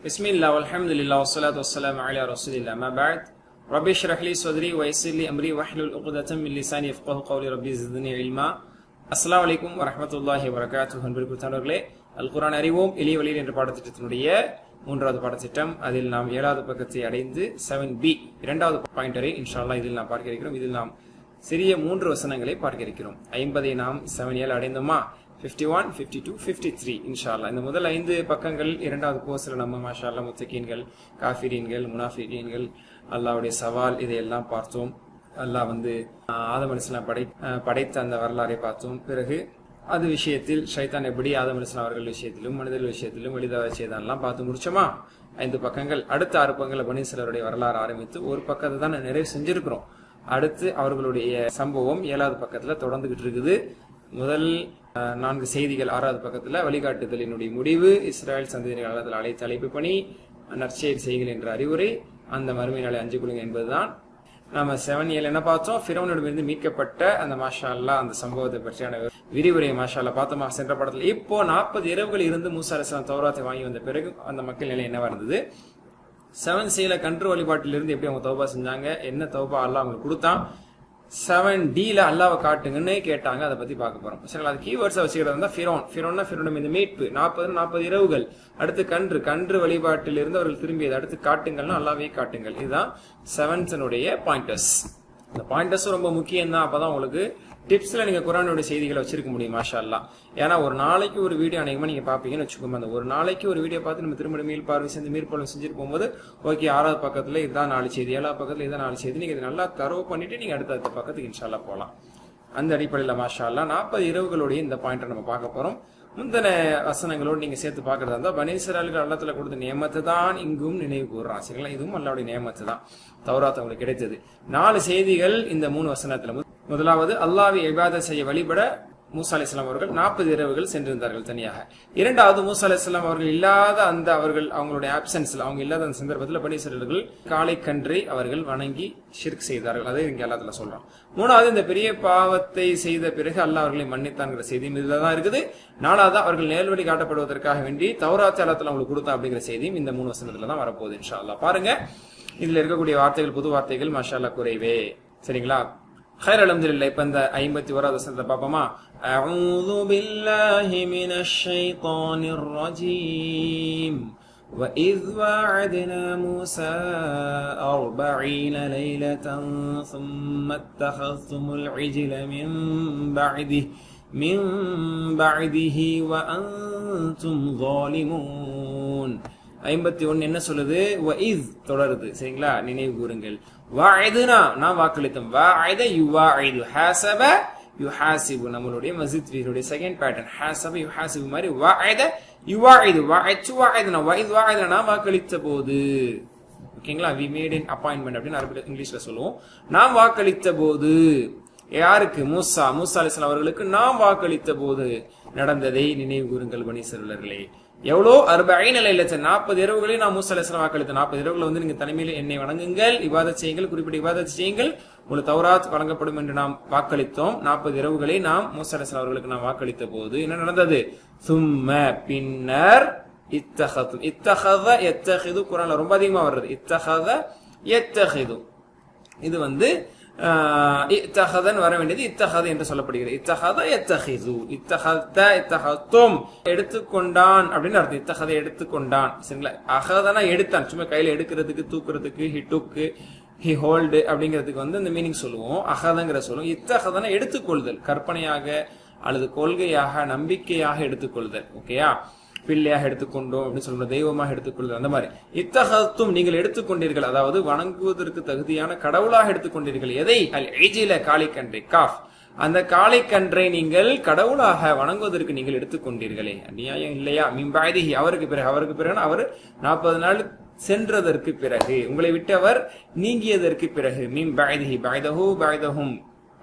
பிஸ்மில்லா வல்ஹம்துலில்லாஹ் வஸ்ஸலாத்து வஸ்ஸலாமு அலா ரசூலில்லாஹ் அம்மா பஅத் ரப்பி ஷ்ரஹ் லி ஸத்ரி வ யஸ்ஸிர் லி அம்ரி வஹ்லுல் உக்தத்தம் மின் லிசானி யஃப்கஹு கௌலி ரப்பி ஸித்னி இல்மா. அஸ்ஸலாமு அலைக்கும் வரஹ்மத்துல்லாஹி வபரகாத்துஹு. அன்பிற்குரியவர்களே, அல் குர்ஆன் அறிவோம் எளிய வழியில் என்ற பாடத்திட்டத்தினுடைய 3வது பாடத்திட்டம். அதில் நாம் 7வது பக்கத்தை அடைந்து 7b 2வது பாயிண்டரை இன்ஷா அல்லாஹ் இதில் நாம் பார்க்க இருக்கிறோம். இதில் நாம் சிறிய 3 வசனங்களை பார்க்க இருக்கிறோம். 50ஐ நாம் 7 அடைந்தோமா? 51, 52, 53 இன்ஷா அல்லாஹ். இந்த முதல் 5 பக்கங்கள் 2வது கோர்ஸ்ல நம்ம மாஷா அல்லாஹ் முத்தகீன்கள், காஃபிரீன்கள், முனாஃபிகீன்கள், அல்லாஹ்வுடைய சவால் இதையெல்லாம் பார்த்தோம். அல்லாஹ் ஆதம் அலைஹிஸ்ஸலாம் படைத்த அந்த வரலாறை பார்த்தோம். பிறகு அது விஷயத்தில் ஷைத்தான் எப்படி ஆதம் அலைஹிஸ்ஸலாம் அவர்கள் விஷயத்திலும் மனிதர்கள் விஷயத்திலும் எளிதாக செய்தான்லாம் பார்த்து முடிச்சோமா? 5 பக்கங்கள். அடுத்த 6 பக்கங்களை பனி இஸ்ராயேலுடைய வரலாறு ஆரம்பித்து ஒரு பக்கத்தை தான் நிறைவு செஞ்சிருக்கிறோம். அடுத்து அவர்களுடைய சம்பவம் 7வது பக்கத்துல தொடர்ந்துகிட்டு இருக்குது. முதல் 4 செய்திகள் 6வது பக்கத்துல வழிகாட்டுதலினுடைய முடிவு, இஸ்ராயல் சந்ததியினர்கள் அழைத்து அழைப்பு பணி, நற்செயல் செய்கள் என்ற அறிவுரை, அந்த மறுமை நாளை அஞ்சு கொள்ளுங்க என்பதுதான். நம்ம 7 என்ன பார்த்தோம்? ஃபிரௌனிடமிருந்து மீட்கப்பட்ட அந்த மாஷா அல்லாஹ் அந்த சம்பவத்தை பற்றியான விரிவுரை மாஷா அல்லாஹ் பார்த்தோமா சென்ற படத்துல. இப்போ 40 இரவுகள் இருந்து மூசா அலைஹிஸ்ஸலாம் தௌராத்தை வாங்கி வந்த பிறகு அந்த மக்கள் நிலை என்னவா இருந்தது? 7Cல கன்று வழிபாட்டிலிருந்து எப்படி அவங்க தௌபா செஞ்சாங்க, என்ன தௌபா அல்லாஹ் அவங்களுக்கு கொடுத்தான், 7Dல அல்லாவை காட்டுங்கன்னு கேட்டாங்க. அதை பத்தி பார்க்க போறோம். சரிங்களா? அது கீவேர்ட்ஸை வச்சுக்கிறது தான் ஃபிரௌன் இந்த மீட்பு 40 இரவுகள். அடுத்து கன்று வழிபாட்டிலிருந்து அவர்கள் திரும்பியது. அடுத்து காட்டுங்கள்னா அல்லாவே காட்டுங்கள். இதுதான் 7னுடைய பாயிண்டர்ஸ். இந்த பாயிண்டர்ஸ் ரொம்ப முக்கியம் தான். அப்பதான் உங்களுக்கு டிப்ஸ்ல நீங்க குர்ஆனுடைய செய்திகளை வச்சிருக்க முடியும் மாஷா அல்லாஹ். ஏன்னா ஒரு நாளைக்கு ஒரு வீடியோ அநேகமா நீங்க பாப்பீங்கன்னு வச்சுக்கோங்க. அந்த ஒரு நாளைக்கு ஒரு வீடியோ பார்த்து நம்ம திரும்ப மீள்பார்வை செஞ்சு மீள்பார்வை செஞ்சுட்டு போகும்போது ஓகே 6வது பக்கத்துல இதுதான் 4 செய்தி, 7வது பக்கத்துல இதுதான் 4 செய்தி, நீங்க இதை நல்லா தரவு பண்ணிட்டு நீங்க அடுத்த பக்கத்துக்கு இன்ஷா அல்லாஹ் போலாம். அந்த அடிப்படையில் மாஷா அல்லாஹ் 40 இரவுகளுடைய இந்த பாயிண்டை நம்ம பார்க்க போறோம். முந்தின வசனங்களோடு நீங்க சேர்த்து பாக்குறதா இருந்தா பனி இஸ்ராயேலுக்கு அல்லாஹ்ல கொடுத்த நியமத்தை தான் இங்கும் நினைவு கூறுறான். சரிங்களா? இதுவும் அல்லாஹ்வுடைய நியமத்து தான். தௌராத் அவங்களுக்கு கிடைத்தது. 4 செய்திகள் இந்த 3 வசனத்துல. முதலாவது, அல்லாஹ்வை இபாதத் செய்ய வழிபட மூசா அலைஹிஸ்ஸலாம் அவர்கள் 40 இரவுகள் சென்றிருந்தார்கள் தனியாக. இரண்டாவது, மூசா அலைஹிஸ்ஸலாம் அவர்கள் இல்லாத அவங்களுடைய ஆப்சன்ஸ்ல, அவங்க இல்லாத அந்த சந்தர்ப்பத்தில் பனி இஸ்ராயேலர்கள் காளை கன்றை அவர்கள் வணங்கி ஷிர்க் செய்தார்கள். அதை இங்க அல்லாஹ் சொல்றான். மூணாவது, இந்த பெரிய பாவத்தை செய்த பிறகு அல்லாஹ் அவர்களை மன்னித்தான்ங்கிற செய்தியும் இதுலதான் இருக்குது. நாலாவது, அவர்கள் நேர்வழி காட்டப்படுவதற்காக வேண்டி தௌராத் அல்லாஹ் அவங்களுக்கு கொடுத்தா அப்படிங்கிற செய்தியும் இந்த 3 வசனத்துல தான் வரப்போகுது இன்ஷா அல்லாஹ். பாருங்க, இதுல இருக்கக்கூடிய வார்த்தைகள் புது வார்த்தைகள் மாஷா அல்லாஹ் குறைவே. சரிங்களா? خير அல்ஹம்துலில்லாஹ். இப்ப இந்த 51வது வசனத்தை பாப்போமா? அஊது பில்லாஹி மினஷ் ஷைத்தானிர் ரஜீம். وَإِذْ وَعَدْنَا مُوسَى 40 لَيْلَةً ثُمَّ اتَّخَذْتُمُ الْعِجْلَ مِنْ بَعْدِهِ وَأَنْتُمْ ظَالِمُونَ. 51 என்ன சொல்லுது? வஇஸ் தொடருது. சரிங்களா? நினைவு கூறுங்கள். வஅதுனா நான் வாக்களித்தோம். வஅத யுவஇது, ஹஸப யுஹாசிபு. நம்மளுடைய மஸ்ஜித் வீருடைய செகண்ட் பேட்டர்ன் ஹஸப யுஹாசிபு மாதிரி வஅத யுவஇது, வஅது வஅதுனா வஇஸ் வஅதுனா நான் வாக்களித்த போது. ஓகேங்களா? we made an appointment அப்படின்னு அரபில இங்கிலீஷ்ல சொல்லுவோம். நாம் வாக்களித்த போது யாருக்கு? மூசா அலைஹிஸ்ஸலாம் அவர்களுக்கு நாம் வாக்களித்த போது நடந்ததை நினைவு கூறுங்கள் பனி இஸ்ராயேலர்களே. எவ்வளோ? 40 லைலத்தன் 40 இரவுகளை நான் மூசா அலைஹிஸ்ஸலாம் வாக்களித்த 40 இரவுகளை நீங்க தனிமையில் என்னை வணங்குங்கள், இபாதத் செய்யுங்கள், குறிப்பிட்ட இபாதத் செய்யுங்கள், உங்களுக்கு தௌராத் வழங்கப்படும் என்று நாம் வாக்களித்தோம். 40 இரவுகளை நாம் மூசா அலைஹிஸ்ஸலாம் அவர்களுக்கு நாம் வாக்களித்த போது என்ன நடந்தது? சும்ம பின்னர் இத்தஹத யத்தஹிது. குர்ஆன்ல ரொம்ப அதிகமா வருது இத்தஹத யத்தஹிது. இது இத்தஹதன் வர வேண்டியது இத்தஹத என்று சொல்லப்படுகிறது. இத்தஹத யத்தஹிது, இத்தஹத இத்தஹதும் எடுத்துக்கொண்டான் அப்படின்னு அர்த்தம். இத்தஹத எடுத்துக்கொண்டான். சரிங்களா? அஹதனா எடுத்தான், சும்மா கையில எடுக்கிறதுக்கு, தூக்குறதுக்கு, ஹி டுக், ஹி ஹோல்டு அப்படிங்கிறதுக்கு இந்த மீனிங் சொல்லுவோம். அஹதங்கிற சொல்லுவோம். இத்தஹதனா எடுத்துக்கொள்தல், கற்பனையாக அல்லது கொள்கையாக நம்பிக்கையாக எடுத்துக்கொள்தல். ஓகேயா? பிள்ளையாக எடுத்துக்கொண்டோம் அப்படின்னு சொல்ற, தெய்வமாக எடுத்துக்கொள்வது, அந்த மாதிரி. இத்தஹத்தும் நீங்கள் எடுத்துக்கொண்டீர்கள், அதாவது வணங்குவதற்கு தகுதியான கடவுளாக எடுத்துக்கொண்டீர்கள். எதை? அல் இஜ்ல, காளைக்கன்றை. காஃப், அந்த காளைக்கன்றை நீங்கள் கடவுளாக வணங்குவதற்கு நீங்கள் எடுத்துக்கொண்டீர்களே, அநியாயம் இல்லையா? மின் அவருக்கு பிறகு அவர் 40 நாள் சென்றதற்கு பிறகு, உங்களை விட்டு அவர் நீங்கியதற்கு பிறகு, மின் பாய்திஹி பாய்தஹும்.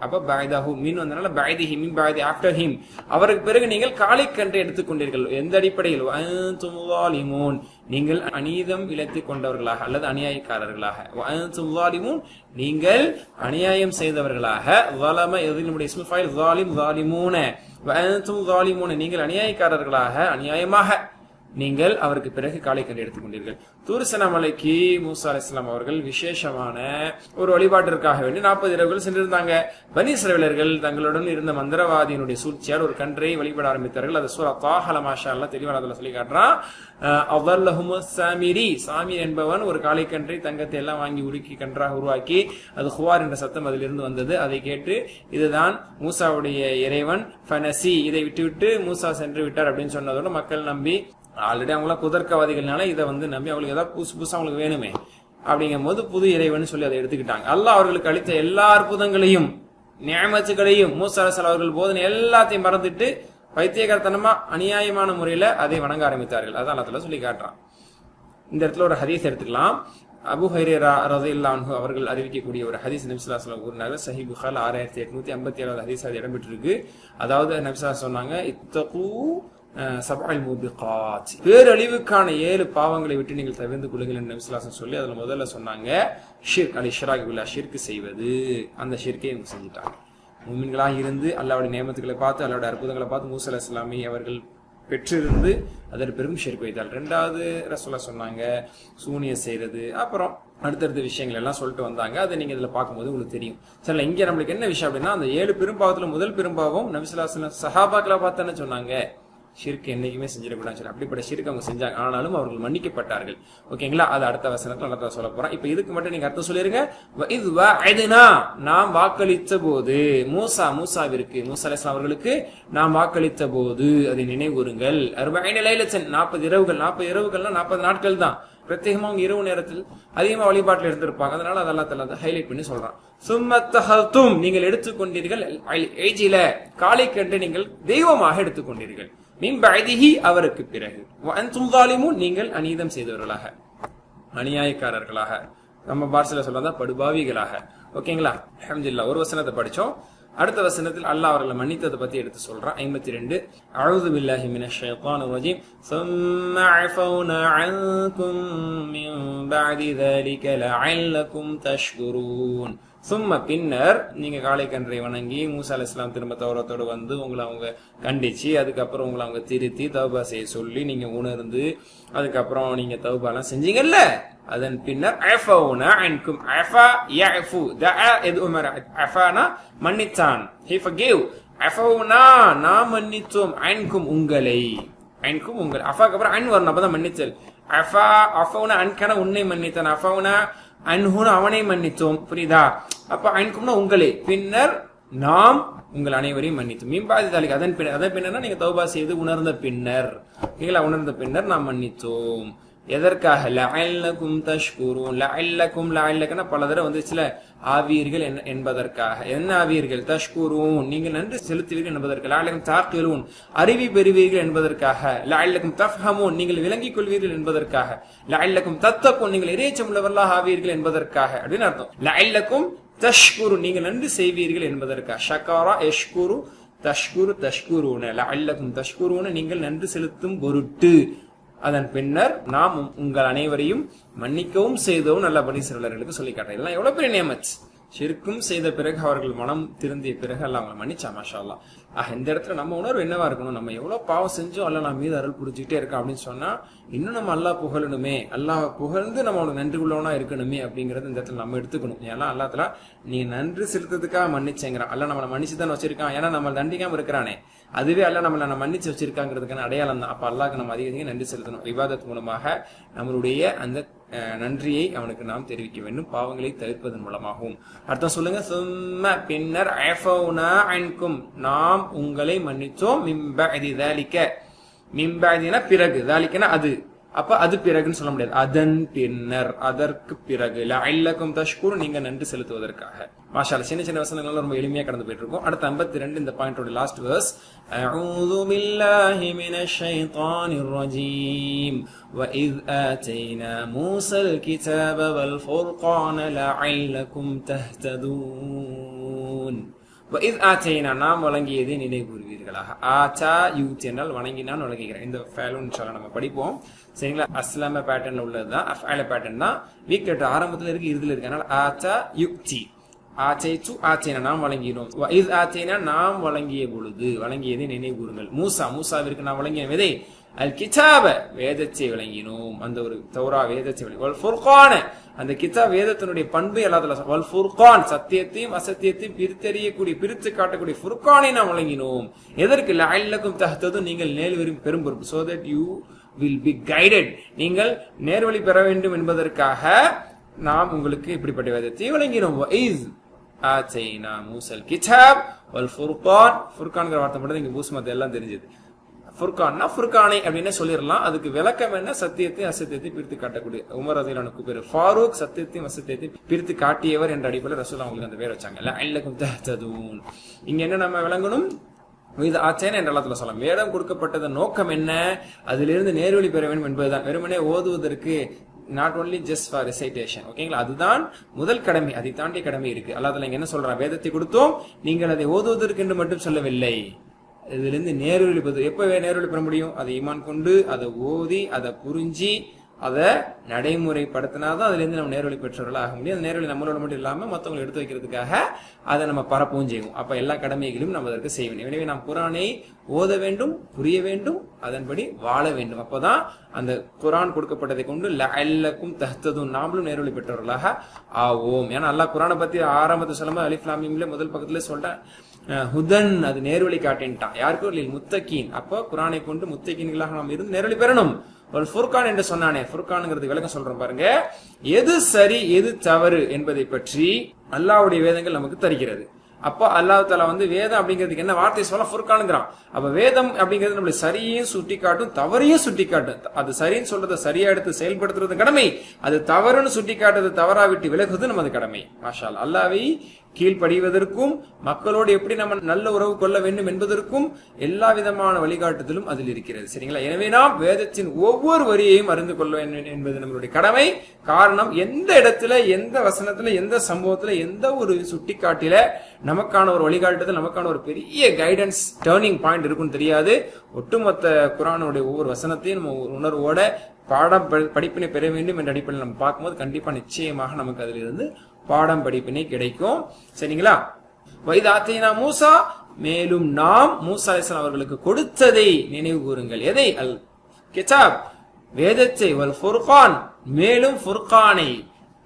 அப்ப பாய்தாஹு மீன் வந்தனால பாய்திஹி மீன் பாய்தி ஆஃப்டர் ஹிம், அவருக்கு பிறகு நீங்கள் காளைக்கன்றை எடுத்துக்கொண்டீர்கள். எந்த அடிப்படையில்? வஅன்தும் ஸாலிமூன், நீங்கள் அநீதம் இழைத்துக் கொண்டவர்களாக அல்லது அநியாயக்காரர்களாக. வஅன்தும் ஸாலிமூன், நீங்கள் அநியாயம் செய்தவர்களாக. ஸலம இதனுடைய இஸ்மு ஃபைல், ஸாலிம் ஸாலிமூன. வஅன்தும் ஸாலிமூன, நீங்கள் அநியாயக்காரர்களாக அநியாயமாக நீங்கள் அவருக்கு பிறகு காளை கன்று எடுத்துக்கொண்டீர்கள். தூர் சீனா மலைக்கு மூசா அலைஹிஸ்ஸலாம் அவர்கள் விசேஷமான ஒரு வழிபாட்டிற்காக வேண்டி 40 இரவுகள் சென்றிருந்தாங்க. பனி இஸ்ரவேலர்கள் தங்களுடன் இருந்த மந்திரவாதியினுடைய சூழ்ச்சியால் ஒரு கன்றை வழிபட ஆரம்பித்தார்கள். அது சூரா தாஹல மாஷா அல்லாஹ் தெளிவான சொல்லி காட்டுறான். அவல்லஹுமு சாமிரி, சாமி என்பவன் ஒரு காளை கன்றை தங்கத்தை எல்லாம் வாங்கி உருக்கி கன்றாக உருவாக்கி அது ஹுவார் என்ற சத்தம் அதிலிருந்து வந்தது. அதை கேட்டு இதுதான் மூசாவுடைய இறைவன் ஃபனசி, இதை விட்டுவிட்டு மூசா சென்று விட்டார் அப்படின்னு சொன்னதோட மக்கள் நம்பி, ஆல்ரெடி அவங்களாம் குதர்க்கவாதிகள்னால இதை நம்பி அவங்களுக்கு ஏதாவது புதுசா அவங்களுக்கு வேணுமே அப்படிங்கும் போது புது இறைவன் சொல்லி அதை எடுத்துக்கிட்டாங்க. அல்லாஹ் அவர்களுக்கு அளித்த எல்லா அற்புதங்களையும் நியமத்துகளையும் மூசா அலைஹிஸ்ஸலாம் அவர்கள் போதனை எல்லாத்தையும் மறந்துட்டு பைத்தியகாரத்தனமா அநியாயமான முறையில அதை வணங்க ஆரம்பித்தார்கள். அதான் அல்லாஹ் சொல்லி காட்டுறான். இந்த இடத்துல ஒரு ஹதீஸ் எடுத்துக்கலாம். அபு ஹுரைரா ரலியல்லாஹு அன்ஹு அவர்கள் அறிவிக்கக்கூடிய ஒரு ஹதீஸ் நபி ஸல்லல்லாஹு அலைஹி வஸல்லம் கூறினார்கள். சஹீஹ் புகாரி 6857 ஹதீஸ் அது இடம்பெற்றிருக்கு. அதாவது நபி ஸல்லல்லாஹு அலைஹி வஸல்லம் சொன்னாங்க, இத்தகு சபஅல் முபிகாத், பேரழிவுக்கான 7 பாவங்களை விட்டு நீங்கள் தவிர்த்து கொள்ளுங்கள் என்று நபி ஸல்லல்லாஹு அலைஹி வஸல்லம் சொல்லி அதுல முதல்ல சொன்னாங்க ஷிர்க், அல் இஷ்ராக் பில்லாஹ், ஷிர்க் செய்வது. அந்த ஷிர்க்கை இவங்க செஞ்சுட்டாங்க. முஃமின்களாக இருந்து அல்லாஹ்வுடைய நியமத்துகளை பார்த்து அல்லாஹ்வுடைய அற்புதங்களை பார்த்து மூசா அலைஹிஸ்ஸலாமை அவர்கள் பெற்றிருந்து அதற்கு பெரும் ஷிர்க் வைத்தால். 2வது ரசூலுல்லாஹ் சொன்னாங்க சூனிய செய்யறது, அப்புறம் அடுத்தடுத்த விஷயங்கள் எல்லாம் சொல்லிட்டு வந்தாங்க. அதை நீங்க இதுல பார்க்கும்போது உங்களுக்கு தெரியும். சரி, இங்க நம்மளுக்கு என்ன விஷயம் அப்படின்னா, அந்த 7 பெரும்பாவத்துல முதல் பெரும்பாவம் நபி ஸல்லல்லாஹு அலைஹி வஸல்லம் சஹாபாக்களை பார்த்தானே சொன்னாங்க ஷிர்க் என்னைக்குமே செஞ்சிடக்கூடாதுன்னு சொல்லி. அப்படிப்பட்ட ஷிர்க் அவங்க செஞ்சாங்க, ஆனாலும் அவர்கள் மன்னிக்கப்பட்டார்கள். ஓகேங்களா? அது அடுத்த வசனத்துல நல்லா சொல்ல போறேன். இப்ப இதுக்கு மட்டும் நீங்க அர்த்தம் சொல்லிருங்க. நாம் வாக்களித்த போது மூசாவிற்கு, மூசா அலைஹிஸ்ஸலாம் அவர்களுக்கு நாம் வாக்களித்த போது அதை நினைவுறுங்கள். 40 லைலத்தன், 40 இரவுகள். 40 இரவுகள்னா 40 நாட்கள் தான். பிரத்யேகமா அவங்க இரவு நேரத்தில் அதிகமா வழிபாட்டில் இருந்திருப்பாங்க. அதனால அதெல்லாம் ஹைலைட் பண்ணி சொல்றான். சும்மத்தஹல்தும், நீங்கள் எடுத்துக்கொண்டீர்கள், காளை கன்று நீங்கள் தெய்வமாக எடுத்துக்கொண்டீர்கள், மின் பஅதிஹி, அவருக்கு பிறகு, வஅன்தும் ஸாலிமூன், நீங்கள் அநீதம் செய்தவர்களாக, அநியாயக்காரர்களாக, நம்ம பாஷையில சொல்றதா படுபாவிகளாக. ஓகேங்களா? அல்ஹம்துலில்லாஹ். ஒரு வசனத்தை படிச்சோம். அடுத்த வசனத்தில் அல்லாஹ் அவர்களை மன்னித்ததை பத்தி எடுத்து சொல்றான். 52 அஊது பில்லாஹி மினஷ் ஷைத்தானிர் ரஜீம். ثم عفونا عنكم من بعد ذلك لعلكم تشكرون. சும்ம, பின்னர் நீங்க காளை கன்றை வணங்கி மூசா அலைஹிஸ்ஸலாம் திரும்ப தௌராத்தோடு வந்து உங்களை அவங்க கண்டிச்சு, அதுக்கப்புறம் உங்களை அவங்க திருத்தி தௌபா செய்ய சொல்லி நீங்க உணர்ந்து அதுக்கப்புறம் நீங்க தௌபாலாம் செஞ்சீங்கல்ல, அதன் பின்னர் அஃபௌனா அன்கும், அஃபா யஃபு, தஆ இது உமர், அஃபானா மன்னித்தான், he forgave, அஃபௌனா நாம் மன்னித்தோம், அன்கும் உங்களை, அன்கும் உங்கள், அஃபாக்கு அப்புறம் அன் வரணும், அப்பதான் மன்னிச்சல். அஃபா அஃபௌனா அன்கான உன்னை மன்னித்தான், அஃபௌனா அன்ஹுன அவனை மன்னித்தோம். புரியுதா? அப்ப அன்கும்னா உங்களே, பின்னர் நாம் உங்கள் அனைவரையும் மன்னித்தோம். மீன்பாதி தாலிக்கு, அதன் பின்னர் நீங்க தௌபா செய்து உணர்ந்த பின்னர், உணர்ந்த பின்னர் நாம் மன்னித்தோம். எதற்காக? லஅல்லகும் தஷ்குரூன். லஅல்லக்கும்னா பல தடவை வந்துச்சுல, ஆவீர்கள் என்பதற்காக. என்ன ஆவீர்கள்? தஷ்குரூன், நீங்கள் நன்றி செலுத்துவீர்கள் என்பதற்காக. லஅல்லக்கும் தாக்கிலூன், அறிவி பெறுவீர்கள் என்பதற்காக. லஅல்லக்கும் தஃஹமூன், நீங்கள் விளங்கிக் கொள்வீர்கள் என்பதற்காக. லஅல்லக்கும் தத்தகுன், நீங்கள் இறையச்சம் உள்ளவர்களாக ஆவீர்கள் என்பதற்காக அப்படின்னு அர்த்தம். லஅல்லக்கும் தஷ்குரு, நீங்கள் நன்றி செய்வீர்கள் என்பதற்காக. ஷக்கரா யஷ்குரு, தஷ்குரு தஷ்குரூன, லஅல்லக்கும் தஷ்குரூன, நீங்கள் நன்றி செலுத்தும் பொருட்டு. அதன் பின்னர் நாம் உங்கள் அனைவரையும் மன்னிக்கவும் செய்தவும் நல்ல பனி இஸ்ரவேலர்களுக்கு சொல்லி காட்டுறேன். இதெல்லாம் எவ்வளவு பெரிய நியமத். ஷிர்க்கும் செய்த பிறகு அவர்கள் மனம் திருந்திய பிறகு அல்லாஹ் அவங்களை மன்னிச்சா. மாஷா அல்லாஹ். இந்த இடத்துல நம்ம உணர்வு என்னவா இருக்கணும்? நம்ம எவ்வளவு பாவம் செஞ்சோம், அல்லாஹ் நம்ம மீது அருள் புரிஞ்சுக்கிட்டே இருக்கோம் அப்படின்னு சொன்னா இன்னும் நம்ம அல்லாஹ் புகழணுமே, அல்லாஹ் புகழ்ந்து நம்ம அவனுக்கு நன்றி உள்ளவனா இருக்கணுமே அப்படிங்கறது இந்த இடத்துல நம்ம எடுத்துக்கணும். ஏன்னா அல்லாஹ்ல நீ நன்றி செலுத்துறதுக்காக மன்னிச்சேங்கிறான். அல்லாஹ் நம்மளை மன்னிச்சுதான் வச்சிருக்கான். ஏன்னா நம்ம தண்டிக்காம இருக்கிறானே, அதுவே அல்லாஹ் நம்மளை மன்னிச்சு வச்சிருக்காங்கிறதுக்கான அடையாளம் தான். அப்ப அல்லாஹ்க்கு நம்ம அதிக நன்றி செலுத்தணும். இபாதத் மூலமாக நம்மளுடைய அந்த நன்றியை அவனுக்கு நாம் தெரிவிக்க வேண்டும், பாவங்களை தவிர்ப்பதன் மூலமாகவும். அர்த்தம் சொல்லுங்க. சும்ம, பின்னர், அஃபௌனா அன்கும், நாம் உங்களை மன்னித்தோம். மின் பஅதி ذلك, மின் பஅதினா பிறகு, ذلكனா அது, அப்ப அது பிறகுன்னு சொல்ல முடியாது, அதன் பின்னர், அதற்கு பிறகு. லஅல்லக்கும் தஷ்குரூன், நீங்க நன்றி செலுத்துவதற்காக. மாஷா அல்லாஹ். சின்ன சின்ன வசனங்கள் ரொம்ப எளிமையா கடந்து போயிட்டு இருக்கும். அடுத்த 52 இந்த பாயிண்டோட லாஸ்ட் வெர்ஸ். அஊது பில்லாஹி மினஷ் ஷைத்தானிர் ரஜீம். وَإِذْ آتَيْنَا مُوسَى الْكِتَابَ وَالْفُرْقَانَ لَعَلَّكُمْ تَهْتَدُونَ. وَإِذْ آتَيْنَا, நாம் வழங்கியதை நினைவு கூறுவீர்களாக. ஆச்சா யூத் என்றால் வணங்கினான், வழங்குகிறேன். இந்த ஃபேலும் இன்ஷாஅல்லாஹ் நம்ம படிப்போம். சரிங்களா? அஸ்லாம பேட்டர்ன் உள்ளதுதான், அஃஅல பேட்டர்ன் தான். வீக் லெட்டர் ஆரம்பத்துல இருக்கு, இறுதியில இருக்கு. அதனால ஆச்சா யுக்தி, ஆச்சைச்சு ஆச்சைனா நாம் வழங்கினோம், இஸ் ஆச்சைனா நாம் வழங்கிய பொழுது, வழங்கியதை நினைவு கூறுங்கள். மூசாவிற்கு நாம் வழங்கிய விதை அல் கிதாப வேதத்தை வழங்கினோம், அந்த ஒரு தௌரா வேதத்தை வழங்கினோம். ஃபுர்கான அந்த கிதாப் வேதத்தினுடைய பண்பை அல்லாஹ் வல் ஃபுர்கான் சத்தியத்தையும் அசத்தியத்தையும் பிரித்தறியக்கூடிய பிரித்து காட்டக்கூடிய ஃபுர்கானை நாம் வழங்கினோம். எதற்கு? லஅல்லக்கும் தஹ்ததுன், நீங்கள் நேர்வழி பெறும் பொருள், so that you will be guided, நீங்கள் நேர்வழி பெற வேண்டும் என்பதற்காக நாம் உங்களுக்கு இப்படிப்பட்ட வேதத்தை வழங்கினோம். இஸ் ஆச்சைனா மூசல் கிதாப் வல் ஃபுர்கான், ஃபுர்கான்ங்கிற வார்த்தை மட்டும் இங்க பூஸ்மத் எல்லாம் தெரிஞ்சது. ஃபுர்கான்னா ஃபுர்கானை அப்படின்னு சொல்லிடலாம். அதுக்கு விளக்கம் என்ன? சத்தியத்தை அசத்தியத்தை பிரித்து காட்டக்கூடிய. உமர் ரலியல்லாஹு பேரு ஃபாரூக், சத்தியத்தையும் அசத்தியத்தையும் பிரித்து காட்டியவர் என்ற அடிப்படையில் ரசூலுல்லாஹ் அவங்களுக்கு அந்த பேர் வச்சாங்க. லஅல்லக்கும் தஹ்ததூன். இங்க என்ன நம்ம விளங்கணும்? இது ஆச்சேன என்ற அல்லாஹ் சொல்லலாம். வேதம் கொடுக்கப்பட்டதன் நோக்கம் என்ன? அதிலிருந்து நேர்வழி பெற வேண்டும் என்பதுதான். வெறுமனே ஓதுவதற்கு not only just for recitation, ஓகேங்களா? அதுதான் முதல் கடமை. அதை தாண்டி கடமை இருக்கு. அல்லாஹ் இங்க என்ன சொல்றான்? வேதத்தை கொடுத்தோம், நீங்கள் அதை ஓதுவதற்கு என்று மட்டும் சொல்லவில்லை, இதிலிருந்து நேர்வழி பெறுவது. எப்ப நேர்வழி பெற முடியும்? அதை ஈமான் கொண்டு அதை ஓதி அதை புரிஞ்சு அதை நடைமுறைப்படுத்தினாதான் அதுல இருந்து நம்ம நேர்வழி பெற்றவர்களாக ஆக முடியும். அந்த நேர்வழி நம்மளோட மட்டும் இல்லாம மற்றவங்களை எடுத்து வைக்கிறதுக்காக அதை நம்ம பரப்பவும் செய்வோம். அப்ப எல்லா கடமைகளையும் நம்ம அதற்கு செய்ய வேண்டும். எனவே நாம் குர்ஆனை ஓத வேண்டும், புரிய வேண்டும், அதன்படி வாழ வேண்டும். அப்பதான் அந்த குர்ஆன் கொடுக்கப்பட்டதை கொண்டு லஅல்லக்கும் தஹ்ததுன், நாமளும் நேர்வழி பெற்றவர்களாக ஆவோம். ஏன்னா அல்லாஹ் குர்ஆனை பத்தி ஆரம்பத்தை சொல்லும்போது அலிஃப் லாம் மீம்ல முதல் பக்கத்துல சொல்றேன் ஹுதன், அது நேர்வழி காட்டின்ட்டான். யாருக்கும் லில் முத்தகீன். அப்போ குர்ஆனை கொண்டு முத்தகீன்களாக நாம் இருந்து நேர்வழி பெறணும். ஒரு ஃபுர்கான் என்று சொன்னானே, ஃபுர்கான்ங்கிறது விளக்கம் சொல்றோம் பாருங்க. எது சரி எது தவறு என்பதை பற்றி அல்லாஹ்வுடைய வேதங்கள் நமக்கு தருகிறது. அப்போ அல்லாஹ் தஆலா வேதம் அப்படிங்கிறதுக்கு என்ன வார்த்தை சொல்ல? ஃபுர்கான்ங்கிறான். அப்ப வேதம் அப்படிங்கிறது நம்மளை சரியும் சுட்டி காட்டும், தவறையும் சுட்டி காட்டும். அது சரின்னு சொல்றதை சரியா எடுத்து செயல்படுத்துறது கடமை, அது தவறுன்னு சுட்டி காட்டுறது தவறா விட்டு விலகுவது நமது கடமை. மாஷா அல்லாஹ். அல்லாஹ்வை கீழ்ப்படிவதற்கும் மக்களோடு எப்படி நம்ம நல்ல உறவு கொள்ள வேண்டும் என்பதற்கும் எல்லா விதமான வழிகாட்டுதலும் அதில் இருக்கிறது. சரிங்களா? எனவே நாம் வேதத்தின் ஒவ்வொரு வரியையும் அறிந்து கொள்ள வேண்டும் என்பது நம்மளுடைய கடமை. காரணம், எந்த இடத்துல எந்த வசனத்துல எந்த சம்பவத்துல எந்த ஒரு சுட்டிக்காட்டில நமக்கான ஒரு வழிகாட்டுதல், நமக்கான ஒரு பெரிய கைடன்ஸ் டேர்னிங் பாயிண்ட் இருக்குன்னு தெரியாது. ஒட்டுமொத்த குர்ஆனுடைய ஒவ்வொரு வசனத்தையும் நம்ம உணர்வோட பாடம் படிப்பினை பெற வேண்டும் என்ற அடிப்படையில் நம்ம பார்க்கும்போது கண்டிப்பா நிச்சயமாக நமக்கு அதில் இருந்து பாடம் படிப்பினை கிடைக்கும். சரிங்களா? வைதாத்தீனா மூசா, மேலும் நாம் மூசா அலைஹிஸ்ஸலாம் அவர்களுக்கு கொடுத்ததை நினைவு கூறுங்கள். எதை? அல் கிதாப் வேதத்தை, வல் ஃபுர்கான் மேலும் ஃபுர்கானை.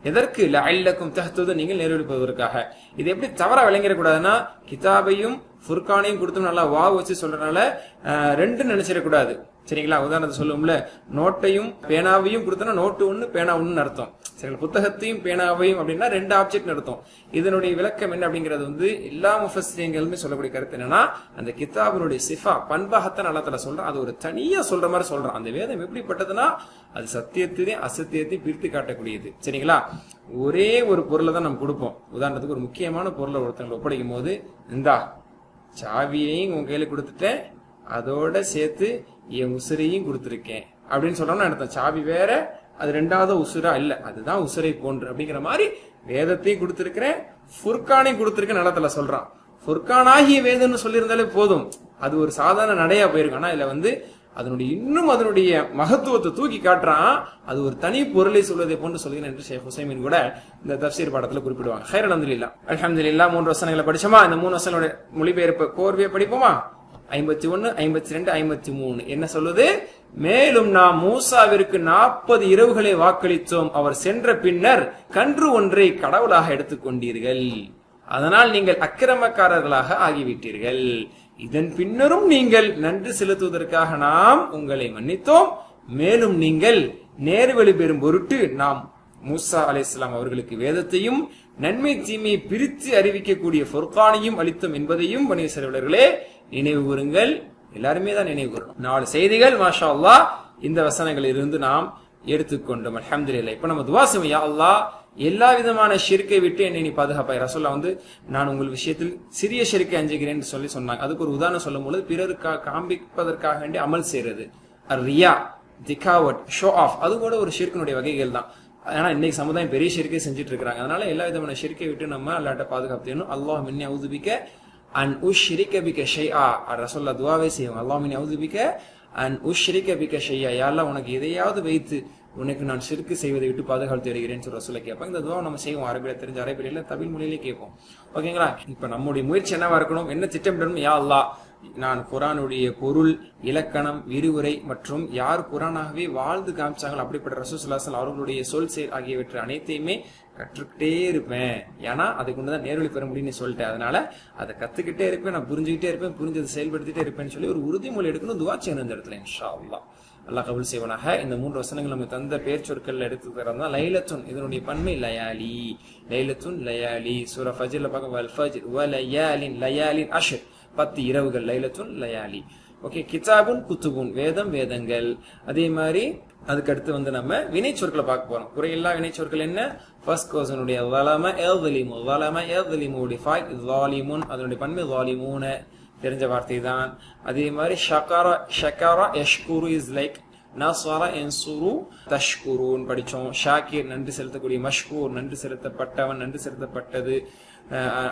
எதற்கு? லஅல்லக்கும் தஹ்ததுன், நீங்கள் நேர்வழிப்பதற்காக. இது எப்படி தவறா விளங்கிடக்கூடாதுன்னா, கிதாபையும் ஃபுர்கானையும் கொடுத்தோம் நல்லா வாவ் வச்சு சொல்றதுனால ரெண்டு நினைச்சிடக்கூடாது. சரிங்களா? உதாரணத்தை சொல்லுவோம்ல, நோட்டையும் பேனாவையும் கொடுத்தோம்னா நோட்டு ஒண்ணு பேனா ஒண்ணு அர்த்தம். சரிங்களா? புத்தகத்தையும் பேனாவையும் அப்படின்னா ரெண்டு ஆப்ஜெக்ட் அர்த்தம். இதனுடைய விளக்கம் என்ன அப்படிங்கிறது எல்லா முஃபஸ்ஸிரீன்களுமே சொல்லக்கூடிய கருத்து என்னன்னா, அந்த கிதாபினுடைய சிஃபா பண்பாகத்தான் அல்லாஹ் தஆலா சொல்றான். அது ஒரு தனியா சொல்ற மாதிரி சொல்றான். அந்த வேதம் எப்படிப்பட்டதுன்னா, அது சத்தியத்தையும் அசத்தியத்தையும் பிரித்து காட்டக்கூடியது. சரிங்களா? ஒரே ஒரு பொருளை தான் நம்ம கொடுப்போம். உதாரணத்துக்கு ஒரு முக்கியமான பொருளை ஒருத்தங்களை ஒப்படைக்கும் போது, இந்தா சாவியையும் உங்க கையில கொடுத்துட்டேன், அதோட சேர்த்து என் உசுரையும் கொடுத்துருக்கேன் அப்படின்னு சொல்றோம்னா அர்த்தம். சாவி வேற, அது ரெண்டாவது உசுரா இல்ல, அதுதான் உசுரை போன்று அப்படிங்கிற மாதிரி வேதத்தையும் கொடுத்திருக்கிறேன், ஃபுர்கானையும் கொடுத்திருக்கேன் அல்லாஹ் சொல்றான். ஃபுர்கான் ஆகிய வேதம்னு சொல்லியிருந்தாலே போதும், அது ஒரு சாதாரண நடையா போயிருக்கும். ஆனா இதுல அதனுடைய இன்னும் அதனுடைய மகத்துவத்தை தூக்கி காட்டுறான். அது ஒரு தனி பொருளை சொல்வதை போன்று சொல்கிறேன் என்று ஷேக் ஹுசைமின் கூட இந்த தஃப்சீர் பாடத்துல குறிப்பிடுவாங்க. ஹைர் அல்ஹம்துலில்லாஹ். அல்ஹம்துலில்லாஹ். 3 வசனங்களை படிச்சோமா? இந்த 3 வசனங்களுடைய மொழிபெயர்ப்பு கோர்வையை படிப்போமா? 51, 52, 53 என்ன சொல்லுது? மேலும் நாம் மூசாவிற்கு 40 இரவுகளை வாக்களித்தோம், அவர் சென்ற பின்னர் கன்று ஒன்றை கடவுளாக எடுத்துக்கொண்டீர்கள், அதனால் நீங்கள் அக்கிரமக்காரர்களாக ஆகிவிட்டீர்கள். இதன் பின்னரும் நீங்கள் நன்றி செலுத்துவதற்காக நாம் உங்களை மன்னித்தோம். மேலும் நீங்கள் நேர்வழி பெறும் பொருட்டு நாம் மூசா அலைஹிஸ்ஸலாம் அவர்களுக்கு வேதத்தையும் நன்மை தீமையை பிரித்து அறிவிக்கக்கூடிய ஃபுர்கானையும் அளித்தோம் என்பதையும் பனி இஸ்ரவேலர்களே நினைவு கூறுங்கள். எல்லாருமே தான் நினைவு கூறணும். 4 செய்திகள் மாஷா அல்லாஹ் இந்த வசனங்களில் இருந்து நாம் எடுத்துக்கொண்டோம். அல்ஹம்துலில்லாஹ். இப்ப நம்ம துஆ செய்வோம், யா அல்லாஹ் எல்லா விதமான ஷிர்க்கை விட்டு என்னை நீ பாதுகாப்பாய். ரசூலுல்லாஹ் நான் உங்கள் விஷயத்தில் சிறிய ஷிர்க்கை அஞ்சுகிறேன் என்று சொன்னாங்க. அதுக்கு ஒரு உதாரணம் சொல்லும் பொழுது, பிறருக்காக காண்பிப்பதற்காக வேண்டி அமல் செய்யறது, ரியா, திகாவட், ஷோ ஆஃப், அது கூட ஒரு ஷிர்க்கினுடைய வகைகள் தான். ஆனா இன்னைக்கு சமுதாயம் பெரிய ஷிர்க்கை செஞ்சுட்டு இருக்காங்க. அதனால எல்லா விதமான ஷிர்க்கை விட்டு நம்ம அல்லாஹ்ட்ட பாதுகாப்பு தேடணும். அல்லாஹ் மின்னி அஊது பிக்க அன் உஷ்ரிக பிக ஷைஆ. ரசூலுல்லாஹ் துஆவே செய்வாங்க, அல்லாஹும்ம இன்னி அஊது பிக அன் உஷ்ரிக பிக ஷைஆ. யா அல்லாஹ் உனக்கு எதையாவது வைத்து உனக்கு நான் ஷிர்க் செய்வதை விட்டு பாதுகாத்து வருகிறேன் சொல்லி ரசூலுல்லாஹ் கேட்பாங்க. இந்த துஆவை நம்ம செய்வோம், அரபியில தெரிஞ்ச அரபியில தமிழ் மொழியிலே கேட்போம். ஓகேங்களா? இப்ப நம்முடைய முயற்சி என்னவா இருக்கணும், என்ன திட்டமிடணும்? யா அல்லாஹ் நான் குர்ஆனுடைய பொருள், இலக்கணம், விரிவுரை மற்றும் யார் குர்ஆனாகவே வாழ்ந்து காமிச்சாங்களோ அப்படிப்பட்ட ரசூல் ஸல்லல்லாஹு அலைஹி வஸல்லம் அவர்களுடைய சொல் செயல் ஆகியவற்றை அனைத்தையுமே கற்றுக்கிட்டே இருப்பேன். ஏன்னா அதுக்கு ஒண்ணுதான் நேர்வழி பெற முடியும்னு சொல்லிட்டேன். அதனால அதை கத்துக்கிட்டே இருப்பேன், நான் புரிஞ்சுக்கிட்டே இருப்பேன், புரிஞ்சதை செயல்படுத்திட்டே இருப்பேன்னு சொல்லி ஒரு உறுதிமொழி எடுக்கணும். துஆ செய்யணும் இந்த இடத்துல இன்ஷா அல்லாஹ். அல்லாஹ் கபூல் செய்வானாக. இந்த 3 வசனங்கள் நம்ம தந்த பேர் சொற்கள் எடுத்து தரதான் லைலத்துன், இதனுடைய பன்மை லயாலி. லைலத்துன் லயாலி. சூரா ஃபஜ்ர்ல பார்க்க வல் ஃபஜ்ர் வ லயாலின், லயாலின் அஷ்ர் 10 இரவுகள், லைலத்துன் லயாலி. ஓகே. கிதாபுன் குத்துபுன், வேதம் வேதங்கள். அதே மாதிரி அதுக்கு அடுத்து நம்ம வினை சொற்களை பார்க்க போறோம். குறையில்லா வினை சொற்கள் என்ன? ஃபர்ஸ்ட் பர்சனுடைய ஸலம யظலிமு, ஸலம யظலிமு உடைய ஃபைல் ஸாலிமுன், அதனுடைய பன்மை ஸாலிமூன, தெரிஞ்ச வார்த்தை தான். அதே மாதிரி ஷகர ஷகர யஷ்குரு இஸ் லைக் நஸர யன்சுரு தஷ்குரூன் படிச்சோம். ஷாக்கிர் நன்றி செலுத்தக்கூடிய, மஷ்கூர் நன்றி செலுத்தப்பட்டவன், நன்றி செலுத்தப்பட்டது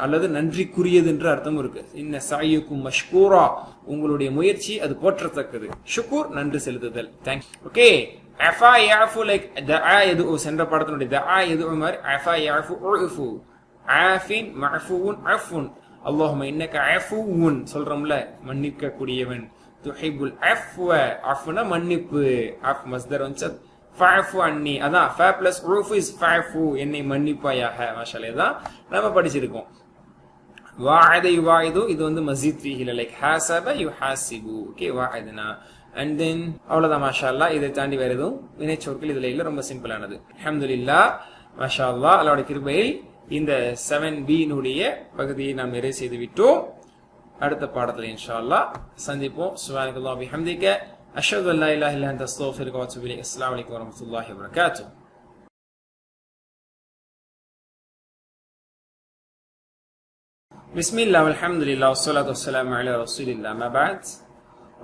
அல்லது நன்றிக்குரியது என்ற அர்த்தம் இருக்கு. இன்ன சஅயுக்கும் மஷ்கூரா, உங்களுடைய முயற்சி அது போற்றத்தக்கது. ஷுக்கூர் நன்றி செலுத்துதல். தேங்க்ஸ். ஓகே. அஃபா யாஃபு லைக் தஆ யது, சென்ற பாடத்தினுடைய தஆ யது மாதிரி அஃபா யாஃபு உஃபு, ஆஃபின் மஃபூன் அஃபுன். அல்லாஹும்ம இன்னக அஃபூன் சொல்றோம்ல, மன்னிக்க கூடியவன். துஹிப்புல் அஃப்வ, அஃப்னா மன்னிப்பு. அஃப் மஸ்தர் வந்து ஃபஅஃபு அன்னி, அதான் ஃப பிளஸ் உஃபு இஸ் ஃபஅஃபு, என்னை மன்னிப்பாயாக. மாஷாஅல்லாஹ் தான் நம்ம படிச்சிருக்கோம். வஅத யுவாயிது, இது மஸீத் ஃபீஹி லைக் ஹாஸப யுஹாஸிபு. ஓகே. வஅதனா அண்ட் தென் அவ்வளவுதான் மாஷாஅல்லாஹ். இதை தாண்டி வேற எதுவும் வினை சொற்கள் இதுல இல்ல, ரொம்ப சிம்பிளானது. அல்ஹம்துலில்லாஹ் மாஷாஅல்லாஹ். அல்லாஹ்வுடைய கிருபையில் இந்த 7B னுடைய பகுதியை நாம் நிறைவு செய்து விட்டோம். அடுத்த பாடத்துல இன்ஷா அல்லாஹ் சந்திப்போம். சுப்ஹானல்லாஹி வ பிஹம்திக அஷ்ஹது அல்லா இலாஹா இல்லா அன்த அஸ்தக்ஃபிருக வ அத்தூபு இலைக். அஸ்ஸலாமு அலைக்கும் வ ரஹ்மத்துல்லாஹி வ பரகாத்துஹு. பிஸ்மில்லாஹ் வல்ஹம்துலில்லாஹ் வஸ்ஸலாத்து வஸ்ஸலாமு அலா ரசூலில்லாஹ். அம்மா பஅத்.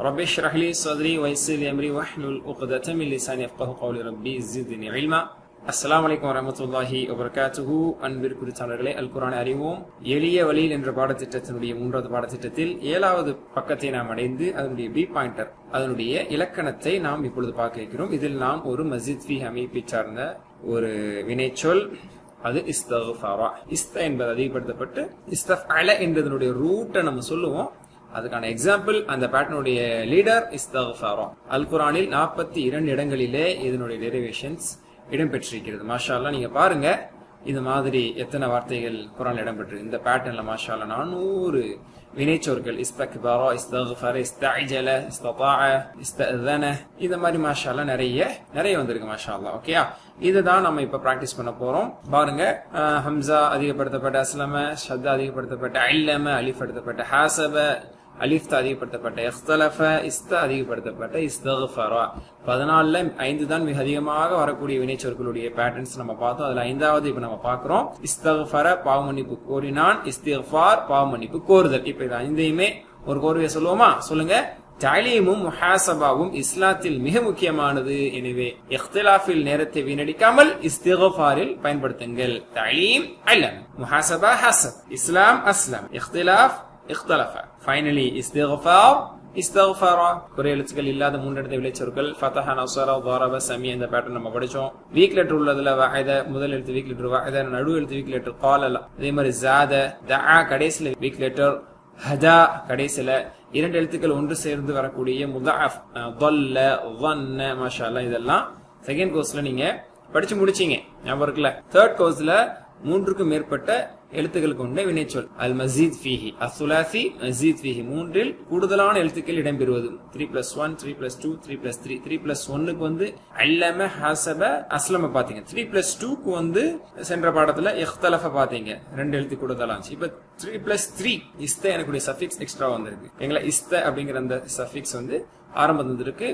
ரப்பி இஷ்ரஹ் லி ஸத்ரி வ யஸ்ஸிர் லி அம்ரி வஹ்லுல் உக்தத மின் லிசானி யஃப்கஹு கௌலி. ரப்பி ஸித்னி இல்மா. அஸ்ஸலாமு அலைக்கும் வரஹ்மத்துல்லாஹி வபரகாத்துஹு. அன்பிற்குரியவர்களே, அல் குர்ஆனை அறிவோம் எளிய வழியில் என்ற பாடத்திட்டத்தினுடைய 3வது பாடத்திட்டத்தில் 7வது பக்கத்தை நாம் அடைந்து அதனுடைய பி பாயிண்டர், அதனுடைய இலக்கணத்தை நாம் இப்பொழுது பார்க்க இருக்கிறோம். இதில் நாம் ஒரு மஸீத் ஃபீஹி அமைப்பை சார்ந்த ஒரு வினைச்சொல், அது இஸ்தக்ஃபர. இஸ்த என்பது அதிகப்படுத்தப்பட்டு இஸ்தஃஅல என்பதனுடைய ரூட்டை நம்ம சொல்லுவோம். அதுக்கான எக்ஸாம்பிள் அந்த பேட்டர்னுடைய லீடர் இஸ்தக்ஃபர. அல் குர்ஆனில் 42 இடங்களிலே இதனுடைய டெரிவேஷன்ஸ் இடம்பெற்றிருக்கிறது. மாஷா அல்லாஹ். நீங்க பாருங்க, இது மாதிரி எத்தனை வார்த்தைகள் குர்ஆன்ல இடம்பெற்றிருக்கு. இந்த பேட்டர்ன்ல மாஷா அல்லாஹ் 400 வினைச்சொற்கள், இஸ்தக்பர, இஸ்தக்ஃபர, இஸ்தஅஜல, இஸ்ததாஅ, இஸ்தஅதன, இந்த மாதிரி மாஷா அல்லாஹ் நிறைய வந்திருக்கு மாஷா அல்லாஹ். ஓகேயா? இதுதான் நம்ம இப்ப பிராக்டிஸ் பண்ண போறோம். பாருங்க, ஹம்சா அதிகப்படுத்தப்பட்ட, அஸ்லம ஷத்தா அதிகப்படுத்தப்பட்ட, அல்லம அலிஃப் எடுத்தப்பட்ட, ஹாசப அலிஃப் அதிகப்படுத்தப்பட்ட, இஃப்தலஃப இஸ்த அதிகப்படுத்தப்பட்ட, இஸ்தக்ஃபர. 14ல 5 தான் மிக அதிகமாக வரக்கூடிய வினைச்சொற்களுடைய பேட்டர்ன்ஸ் நம்ம பார்த்தோம். அதுல 5வது இப்ப நம்ம பார்க்கிறோம். இஸ்தக்ஃபர பாவ மன்னிப்பு கோரினான், இஸ்திக்ஃபார் பாவ மன்னிப்பு கோருதல். இப்ப இது 5யுமே ஒரு கோர்வையை சொல்லுவோமா? சொல்லுங்க. தலீமும் முஹாசபாவும் இஸ்லாத்தில் மிக முக்கியமானது. எனவே இக்திலாஃபில் நேரத்தை வீணடிக்காமல் இஸ்திக்ஃபாரில் பயன்படுத்துங்கள். தலீம் அலம், முஹாசபா ஹசப், இஸ்லாம் அஸ்லம், இக்திலாஃப் இக்தலஃப. ஃபைனலி இஸ்திக்ஃபார் இஸ்தக்ஃபர. குறை எழுத்துக்கள் இல்லாத 3 இடத்த விளைச்சொற்கள் ஃபதஹ, நஸர, ضرب, சமி. இந்த பேட்டர்ன் நம்ம படிச்சோம். வீக் லெட்டர் உள்ளதுல வஅத, முதல் எழுத்து வீக் லெட்டர் வஅத, நடு எழுத்து வீக் லெட்டர் قال. அதே மாதிரி ஜாத, தஆ கடைசில வீக் லெட்டர், ஹதா கடைசில 2 எழுத்துக்கள் ஒன்று சேர்ந்து வரக்கூடிய முதஅஃப், ضل, ظن. மாஷாஅல்லாஹ். இதெல்லாம் செகண்ட் கோர்ஸ்ல நீங்க படிச்சு முடிச்சீங்க, ஞாபகம் இருக்குல்ல? தேர்ட் கோர்ஸ்ல 3க்கும் மேற்பட்ட எழுத்துக்கள் கொண்ட வினைச்சொல் அல் மஸீத் ஃபீஹி, அஸ்ஸுலாசி மஸீத் ஃபீஹி, 3ல் கூடுதலான எழுத்துக்கள் இடம்பெறுவது. 3+1, 3+2, 3+3. 3+1க்கு அல்லம, ஹஸப, அஸ்லம பாத்தீங்க. 3+2க்கு சென்ற பாடத்துல இக்தலஃப பாத்தீங்க, 2 எழுத்து கூடுதலாச்சு. இப்ப 3+3 இஸ்த எனக்குடைய சஃபிக்ஸ் எக்ஸ்ட்ரா வந்திருக்கு. எங்களை இஸ்த அப்படிங்கிற அந்த சஃபிக்ஸ் ஆரம்பம் இருக்கு.